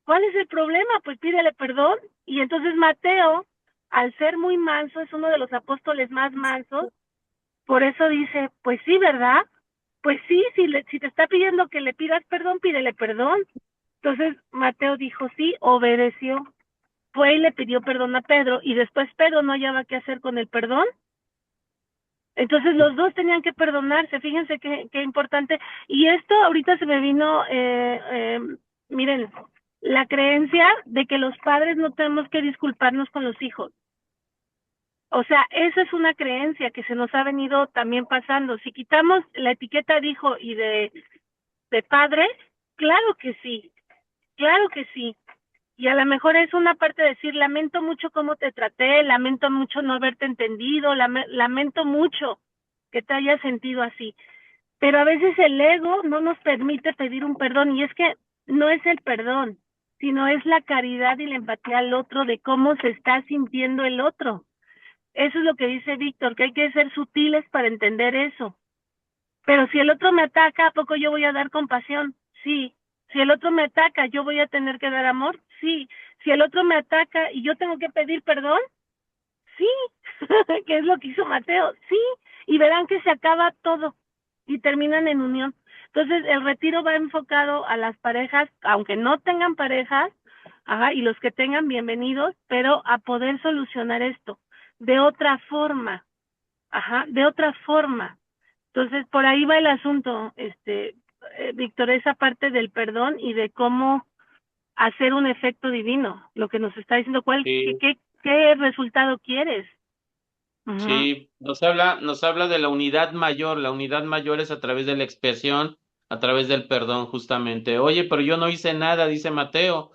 ¿cuál es el problema? Pues pídele perdón. Y entonces Mateo, al ser muy manso, es uno de los apóstoles más mansos, por eso dice, pues sí, ¿verdad? Pues sí, si te está pidiendo que le pidas perdón, pídele perdón. Entonces Mateo dijo sí, obedeció, fue y le pidió perdón a Pedro, y después Pedro no hallaba qué hacer con el perdón. Entonces los dos tenían que perdonarse, fíjense qué importante. Y esto ahorita se me vino, miren, la creencia de que los padres no tenemos que disculparnos con los hijos. O sea, esa es una creencia que se nos ha venido también pasando. Si quitamos la etiqueta de hijo y de padre, claro que sí, claro que sí. Y a lo mejor es una parte de decir, lamento mucho cómo te traté, lamento mucho no haberte entendido, lamento mucho que te hayas sentido así. Pero a veces el ego no nos permite pedir un perdón, y es que no es el perdón, sino es la caridad y la empatía al otro de cómo se está sintiendo el otro. Eso es lo que dice Víctor, que hay que ser sutiles para entender eso. Pero si el otro me ataca, ¿a poco yo voy a dar compasión? Sí. Si el otro me ataca, ¿yo voy a tener que dar amor? Sí. Si el otro me ataca y yo tengo que pedir perdón, sí. ¿Qué es lo que hizo Mateo? Sí. Y verán que se acaba todo y terminan en unión. Entonces, el retiro va enfocado a las parejas, aunque no tengan parejas, ajá, y los que tengan, bienvenidos, pero a poder solucionar esto de otra forma, ajá, de otra forma. Entonces, por ahí va el asunto, Víctor, esa parte del perdón y de cómo hacer un efecto divino, lo que nos está diciendo, Sí, qué resultado quieres. Ujú. sí, nos habla de la unidad mayor es a través de la expiación, a través del perdón, justamente. Oye, pero yo no hice nada, dice Mateo.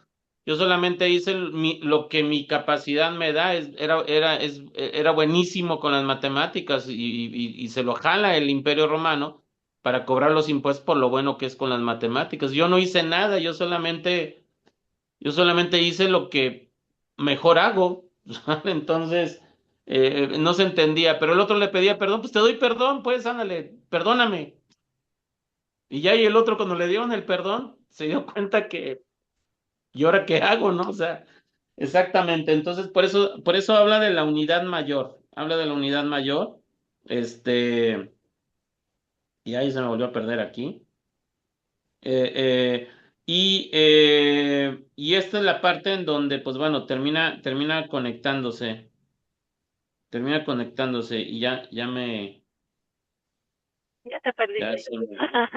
Yo solamente hice lo que mi capacidad me da, era buenísimo con las matemáticas y se lo jala el Imperio Romano para cobrar los impuestos por lo bueno que es con las matemáticas. Yo no hice nada, yo solamente hice lo que mejor hago. Entonces, no se entendía, pero el otro le pedía perdón, pues te doy perdón, pues ándale, perdóname. Y ya y el otro cuando le dieron el perdón, se dio cuenta que, ¿y ahora qué hago, no? O sea, exactamente. Entonces, por eso habla de la unidad mayor, este, y ahí se me volvió a perder aquí. Eh, eh, y esta es la parte en donde, pues bueno, termina conectándose y Ya te ya perdiste. se me,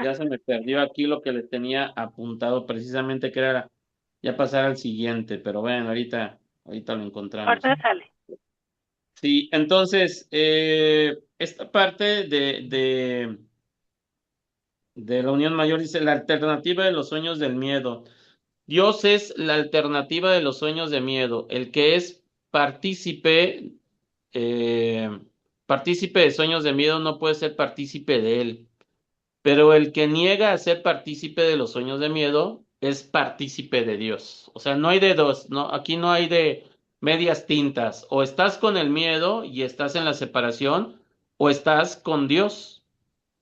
ya se me perdió aquí lo que le tenía apuntado precisamente que era ya pasar al siguiente, pero bueno, ahorita lo encontramos. Ahorita sale. Sí, entonces, esta parte de la unión mayor dice la alternativa de los sueños del miedo. Dios es la alternativa de los sueños de miedo, el que es partícipe, eh, partícipe de sueños de miedo no puede ser partícipe de él, pero el que niega a ser partícipe de los sueños de miedo es partícipe de Dios. O sea, no hay de dos, no, aquí no hay de medias tintas. O estás con el miedo y estás en la separación, o estás con Dios.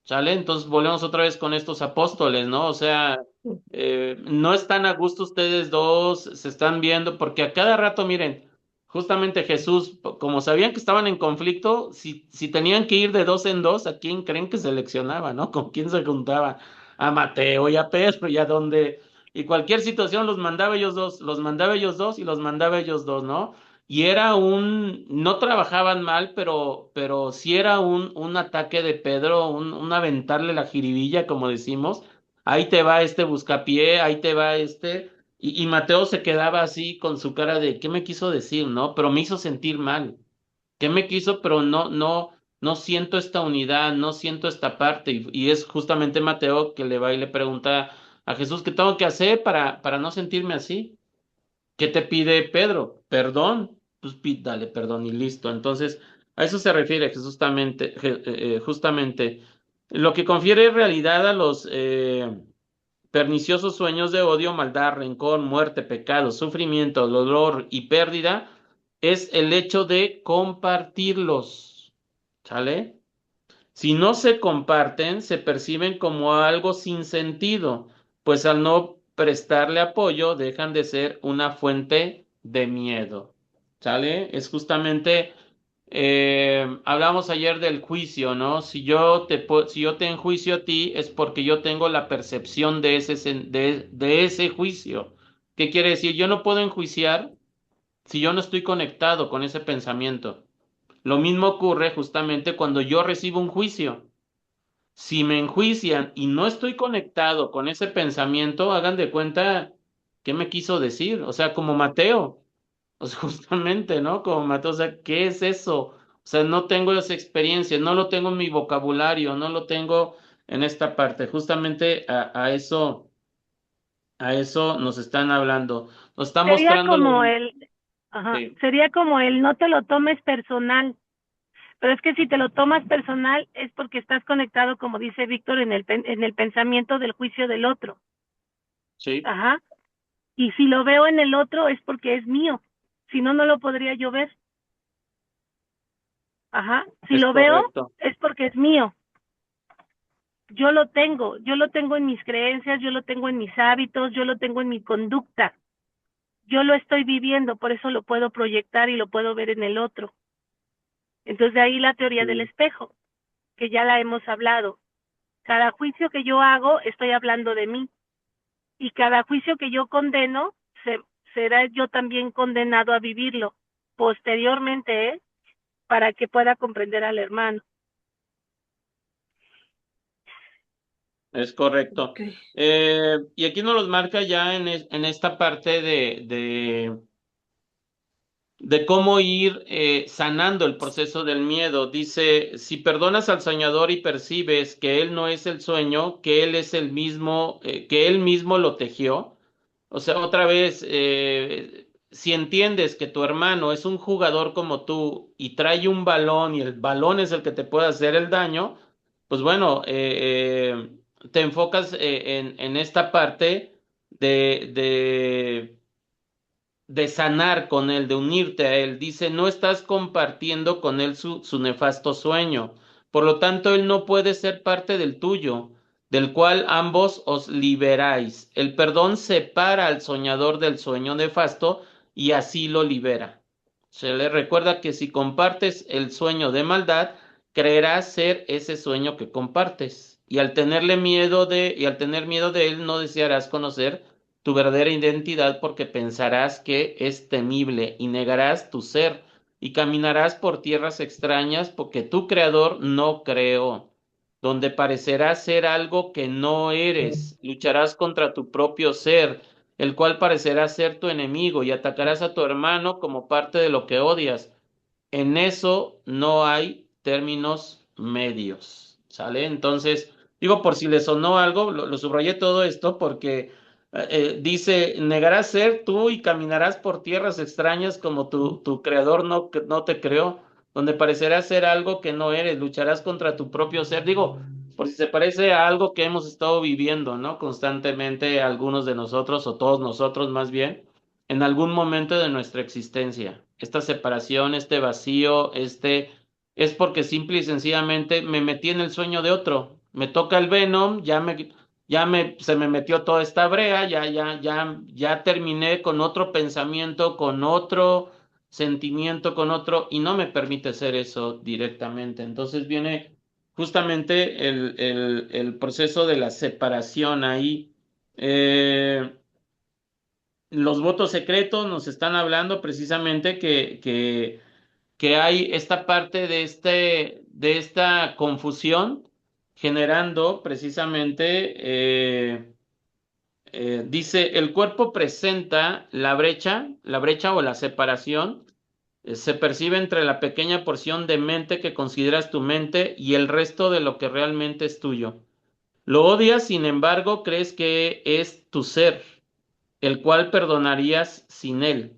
¿Sale? Entonces volvemos otra vez con estos apóstoles, ¿no? O sea, no están a gusto ustedes dos, se están viendo, porque a cada rato, miren, justamente Jesús, como sabían que estaban en conflicto, si tenían que ir de dos en dos, ¿a quién creen que seleccionaba, no? ¿Con quién se juntaba? A Mateo y a Pedro y a donde, y cualquier situación los mandaba ellos dos, los mandaba ellos dos y los mandaba ellos dos, ¿no? Y no trabajaban mal, pero sí era un ataque de Pedro, un aventarle la jiribilla, como decimos. Ahí te va este buscapié, ahí te va este. Y Mateo se quedaba así con su cara de, ¿qué me quiso decir, no? Pero me hizo sentir mal. ¿Qué me quiso? Pero no siento esta unidad, no siento esta parte. Y es justamente Mateo que le va y le pregunta a Jesús, ¿qué tengo que hacer para no sentirme así? ¿Qué te pide Pedro? Perdón. Pues dale perdón y listo. Entonces, a eso se refiere justamente. Lo que confiere realidad a los perniciosos sueños de odio, maldad, rencor, muerte, pecado, sufrimiento, dolor y pérdida es el hecho de compartirlos. ¿Sale? Si no se comparten, se perciben como algo sin sentido, pues al no prestarle apoyo, dejan de ser una fuente de miedo. ¿Sale? Es justamente, hablamos ayer del juicio, ¿no? Si yo te enjuicio a ti, es porque yo tengo la percepción de de ese juicio. ¿Qué quiere decir? Yo no puedo enjuiciar si yo no estoy conectado con ese pensamiento. Lo mismo ocurre justamente cuando yo recibo un juicio. Si me enjuician y no estoy conectado con ese pensamiento, hagan de cuenta qué me quiso decir. O sea, como Mateo. O sea, justamente, ¿no? Como Mateo, o sea, ¿qué es eso? O sea, no tengo esa experiencia, no lo tengo en mi vocabulario, no lo tengo en esta parte. Justamente a eso nos están hablando. Nos está Sería mostrando como sí, sería como el no te lo tomes personal, pero es que si te lo tomas personal es porque estás conectado, como dice Víctor, en el pensamiento del juicio del otro. sí, Ajá. Y si lo veo en el otro es porque es mío. Si no, no lo podría yo ver. Ajá. Si es lo veo correcto. es porque es mío. Yo lo tengo en mis creencias, yo lo tengo en mis hábitos, yo lo tengo en mi conducta. Yo lo estoy viviendo, por eso lo puedo proyectar y lo puedo ver en el otro. Entonces de ahí la teoría del Sí. espejo, que ya la hemos hablado. Cada juicio que yo hago, estoy hablando de mí. Y cada juicio que yo condeno, se, será yo también condenado a vivirlo posteriormente, para que pueda comprender al hermano. Es correcto. Ok. Y aquí nos los marca ya en esta parte de cómo ir sanando el proceso del miedo. Dice, si perdonas al soñador y percibes que él no es el sueño, que él es el mismo, que él mismo lo tejió. O sea, otra vez, si entiendes que tu hermano es un jugador como tú y trae un balón y el balón es el que te puede hacer el daño, pues bueno, te enfocas en esta parte de de sanar con él, de unirte a él. Dice, no estás compartiendo con él su nefasto sueño. Por lo tanto, él no puede ser parte del tuyo, del cual ambos os liberáis. El perdón separa al soñador del sueño nefasto y así lo libera. Se le recuerda que si compartes el sueño de maldad, creerás ser ese sueño que compartes. Y al tener miedo de él, no desearás conocer tu verdadera identidad porque pensarás que es temible y negarás tu ser y caminarás por tierras extrañas porque tu creador no creó, donde parecerás ser algo que no eres, lucharás contra tu propio ser, el cual parecerá ser tu enemigo y atacarás a tu hermano como parte de lo que odias. En eso no hay términos medios, ¿sale? Entonces, digo, por si le sonó algo, lo subrayé todo esto porque dice, negarás ser tú y caminarás por tierras extrañas como tu creador no te creó, donde parecerás ser algo que no eres, lucharás contra tu propio ser. Digo, por si se parece a algo que hemos estado viviendo, ¿no? Constantemente algunos de nosotros, o todos nosotros más bien en algún momento de nuestra existencia. Esta separación, este vacío, es porque simple y sencillamente me metí en el sueño de otro. Me toca el Venom, se me metió toda esta brea, ya terminé con otro pensamiento, con otro sentimiento, con otro, y no me permite ser eso directamente. Entonces viene justamente el proceso de la separación ahí. Los votos secretos nos están hablando precisamente que hay esta parte de esta confusión generando precisamente, dice, el cuerpo presenta la brecha o la separación, se percibe entre la pequeña porción de mente que consideras tu mente y el resto de lo que realmente es tuyo. Lo odias, sin embargo, crees que es tu ser el cual perdonarías sin él.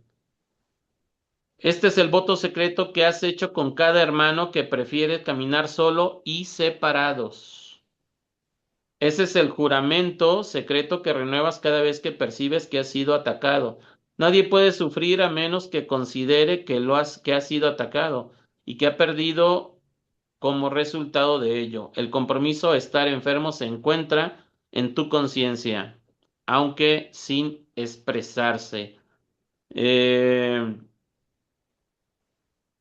Este es el voto secreto que has hecho con cada hermano que prefiere caminar solo y separados. Ese es el juramento secreto que renuevas cada vez que percibes que has sido atacado. Nadie puede sufrir a menos que considere que ha sido atacado y que ha perdido como resultado de ello. El compromiso a estar enfermo se encuentra en tu conciencia. aunque sin expresarse. Eh,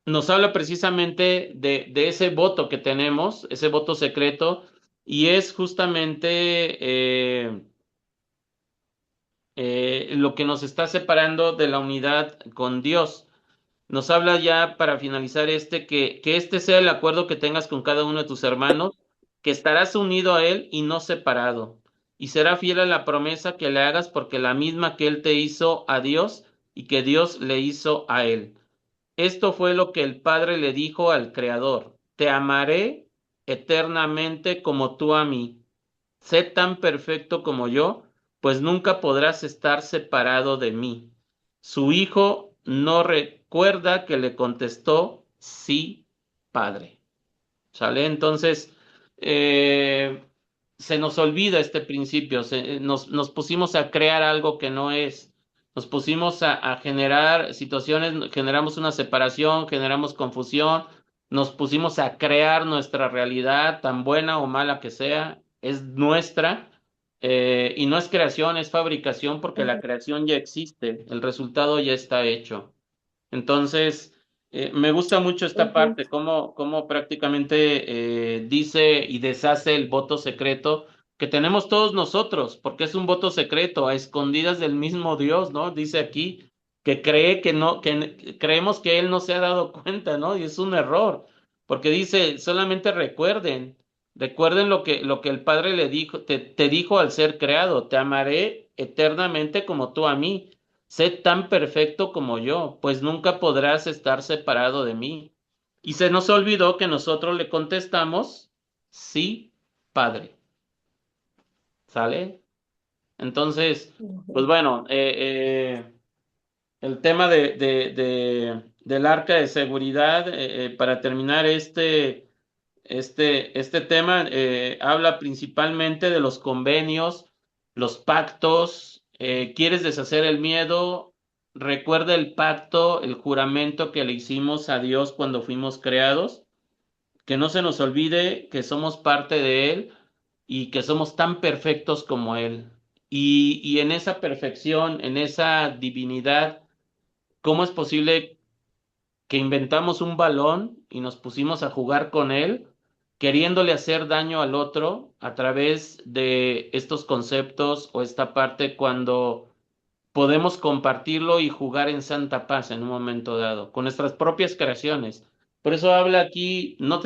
Nos habla precisamente de ese voto que tenemos, ese voto secreto, y es justamente lo que nos está separando de la unidad con Dios. Nos habla ya para finalizar que este sea el acuerdo que tengas con cada uno de tus hermanos, que estarás unido a él y no separado, y será fiel a la promesa que le hagas porque la misma que él te hizo a Dios y que Dios le hizo a él. Esto fue lo que el Padre le dijo al Creador: te amaré eternamente como tú a mí. Sé tan perfecto como yo, pues nunca podrás estar separado de mí. Su hijo no recuerda que le contestó: sí, Padre. ¿Sale? Entonces, eh, se nos olvida este principio, nos pusimos a crear algo que no es, nos pusimos a generar situaciones, generamos una separación, generamos confusión, nos pusimos a crear nuestra realidad, tan buena o mala que sea, es nuestra, y no es creación, es fabricación, porque la creación ya existe, el resultado ya está hecho. Entonces, me gusta mucho esta Ujú. parte, cómo prácticamente dice y deshace el voto secreto que tenemos todos nosotros, porque es un voto secreto, a escondidas del mismo Dios, ¿no? Dice aquí que cree que no, creemos que Él no se ha dado cuenta, ¿no? Y es un error, porque dice, solamente recuerden lo que el Padre le dijo, te dijo al ser creado: te amaré eternamente como tú a mí. Sé tan perfecto como yo, pues nunca podrás estar separado de mí. Y se nos olvidó que nosotros le contestamos: sí, Padre. ¿Sale? Entonces, pues Ujú. bueno, el tema del arca de seguridad, para terminar este tema, habla principalmente de los convenios, los pactos. ¿Quieres deshacer el miedo? Recuerda el pacto, el juramento que le hicimos a Dios cuando fuimos creados, que no se nos olvide que somos parte de Él y que somos tan perfectos como Él. Y en esa perfección, en esa divinidad, ¿cómo es posible que inventamos un balón y nos pusimos a jugar con él, queriéndole hacer daño al otro a través de estos conceptos o esta parte, cuando podemos compartirlo y jugar en santa paz en un momento dado, con nuestras propias creaciones? Por eso habla aquí, no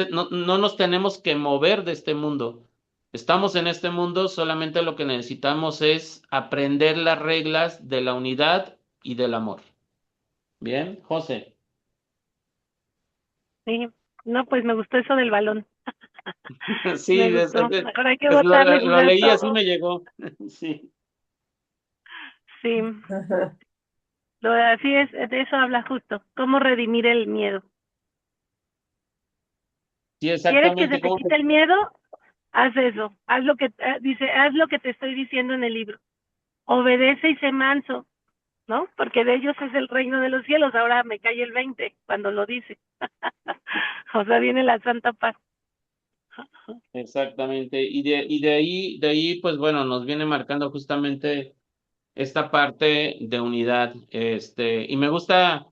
nos tenemos que mover de este mundo. Estamos en este mundo, solamente lo que necesitamos es aprender las reglas de la unidad y del amor. Bien, José. Sí. No, pues me gustó eso del balón. Me Sí, gustó. Mejor hay que botarle lo a leí, así todo. me llegó. Sí, Sí, Ajá. así es, de eso habla justo. Cómo redimir el miedo. sí, ¿Quieres que se exactamente. te quite el miedo? Haz eso. Haz lo que dice, haz lo que te estoy diciendo en el libro. Obedece y sé manso, ¿no? Porque de ellos es el reino de los cielos. Ahora me cae el 20 cuando lo dice. O sea, viene la santa paz. Exactamente. De ahí, pues bueno, nos viene marcando justamente esta parte de unidad. Y me gusta,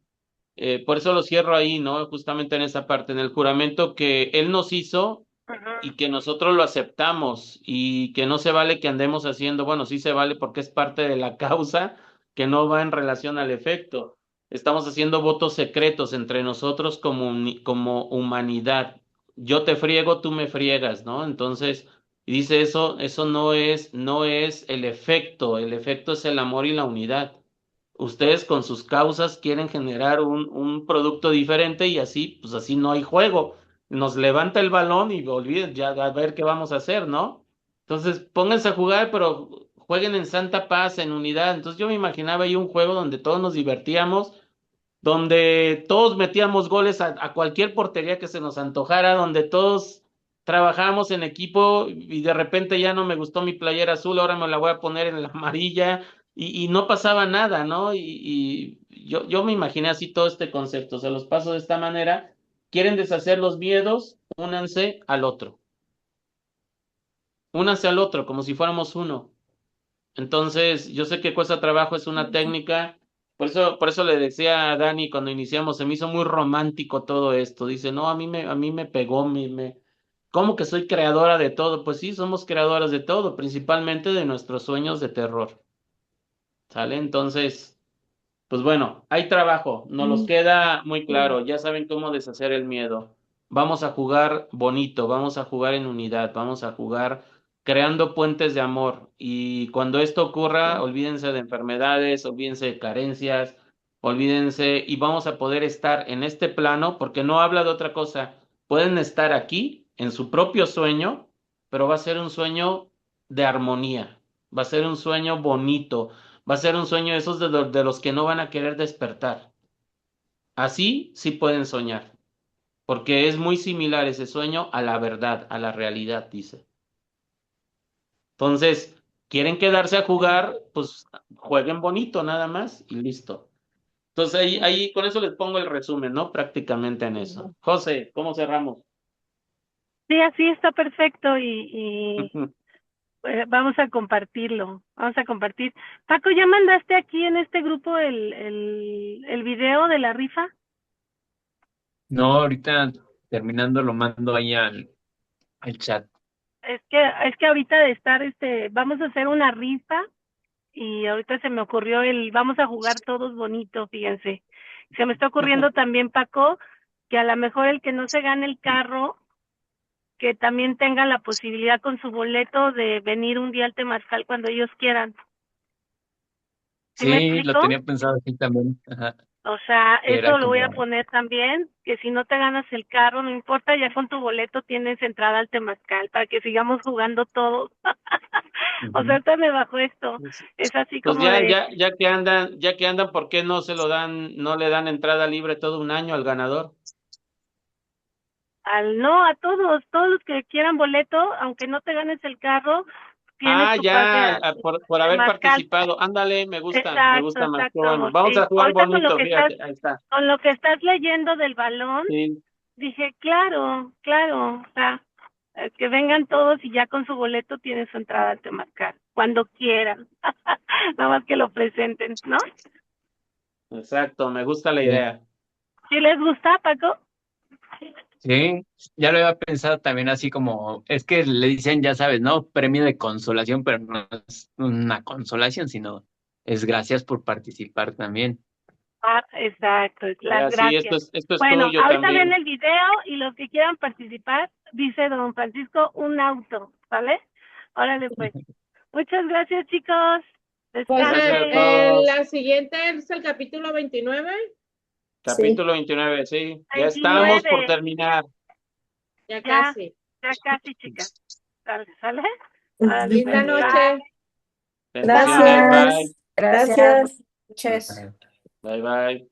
por eso lo cierro ahí, ¿no? Justamente en esa parte, en el juramento que Él nos hizo y Ujú. que nosotros lo aceptamos, y que no se vale que andemos haciendo, bueno, sí se vale porque es parte de la causa, que no va en relación al efecto. Estamos haciendo votos secretos entre nosotros como humanidad. Yo te friego, tú me friegas, ¿no? Entonces, y dice eso no es el efecto es el amor y la unidad. Ustedes con sus causas quieren generar un producto diferente, y así, pues así no hay juego. Nos levanta el balón y olviden ya a ver qué vamos a hacer, ¿no? Entonces, pónganse a jugar, pero jueguen en santa paz, en unidad. Entonces, yo me imaginaba ahí un juego donde todos nos divertíamos, donde todos metíamos goles a cualquier portería que se nos antojara, donde todos trabajábamos en equipo, y de repente ya no me gustó mi playera azul, ahora me la voy a poner en la amarilla, y no pasaba nada, ¿no? Y yo me imaginé así todo este concepto, se los paso de esta manera. ¿Quieren deshacer los miedos? Únanse al otro, como si fuéramos uno. Entonces, yo sé que cuesta trabajo, es una técnica. Por eso le decía a Dani cuando iniciamos, se me hizo muy romántico todo esto. Dice, no, a mí me pegó, ¿cómo que soy creadora de todo? Pues sí, somos creadoras de todo, principalmente de nuestros sueños de terror. ¿Sale? Entonces, pues bueno, hay trabajo, nos los queda muy claro, ya saben cómo deshacer el miedo. Vamos a jugar bonito, vamos a jugar en unidad, vamos a jugar creando puentes de amor. Y cuando esto ocurra, olvídense de enfermedades, olvídense de carencias, olvídense y vamos a poder estar en este plano, porque no habla de otra cosa. Pueden estar aquí en su propio sueño, pero va a ser un sueño de armonía, va a ser un sueño bonito. Va a ser un sueño esos de los que no van a querer despertar. Así sí pueden soñar, porque es muy similar ese sueño a la verdad, a la realidad, dice. Entonces, quieren quedarse a jugar, pues jueguen bonito nada más y listo. Entonces ahí con eso les pongo el resumen, ¿no? Prácticamente en eso. José, ¿cómo cerramos? Sí, así está perfecto y vamos a compartirlo, vamos a compartir. Paco, ¿ya mandaste aquí en este grupo el video de la rifa? No, ahorita terminando lo mando ahí al chat. Es que ahorita de estar, vamos a hacer una rifa y ahorita se me ocurrió vamos a jugar todos bonito, fíjense. Se me está ocurriendo también, Paco, que a lo mejor el que no se gane el carro, que también tenga la posibilidad con su boleto de venir un día al Temazcal cuando ellos quieran. ¿Sí me Sí, lo explico? tenía pensado así también. Ajá. O sea, Que era eso lo voy a como, poner también, que si no te ganas el carro, no importa, ya con tu boleto tienes entrada al Temazcal para que sigamos jugando todos. O sea, ujú. ahorita me bajó esto. Pues Es así pues como de, ya que andan, ¿por qué no se lo dan, no le dan entrada libre todo un año al ganador? no, a todos los que quieran boleto, aunque no te ganes el carro, tienes Ah, tu pase ya, al por haber Temazcal. participado. Ándale, me Exacto, gusta más. Qué exacto, bueno. amor. Vamos Sí. a jugar Ahorita bonito, fíjate, ahí está. con lo que estás leyendo del balón, Sí, dije, claro, claro, o sea, que vengan todos y ya con su boleto tienen su entrada al Temazcal, cuando quieran. Nada más que lo presenten, ¿no? exacto, me gusta la Sí, idea. ¿Sí les gusta, Paco? sí, ya lo había pensado también así como, es que le dicen, ya sabes, ¿no? Premio de consolación, pero no es una consolación, sino es gracias por participar también. Ah, exacto, las Sí, gracias. esto es Bueno, tuyo ahorita ven también. el video y los que quieran participar, dice don Francisco, un auto, ¿vale? Órale pues. Muchas gracias, chicos. Pues Gracias a Descansen. todos. la siguiente es el capítulo 29. Sí. Capítulo 29, sí. Ya estamos por 29. terminar. Ya Ya, casi. ya casi, chicas. ¿Sale? ¿Sale? Órale Ujú. pues. Linda Vale. noche. Bendiciones, Bye. bye. Gracias. Gracias. Buenas noches. Ajá. Bye, bye.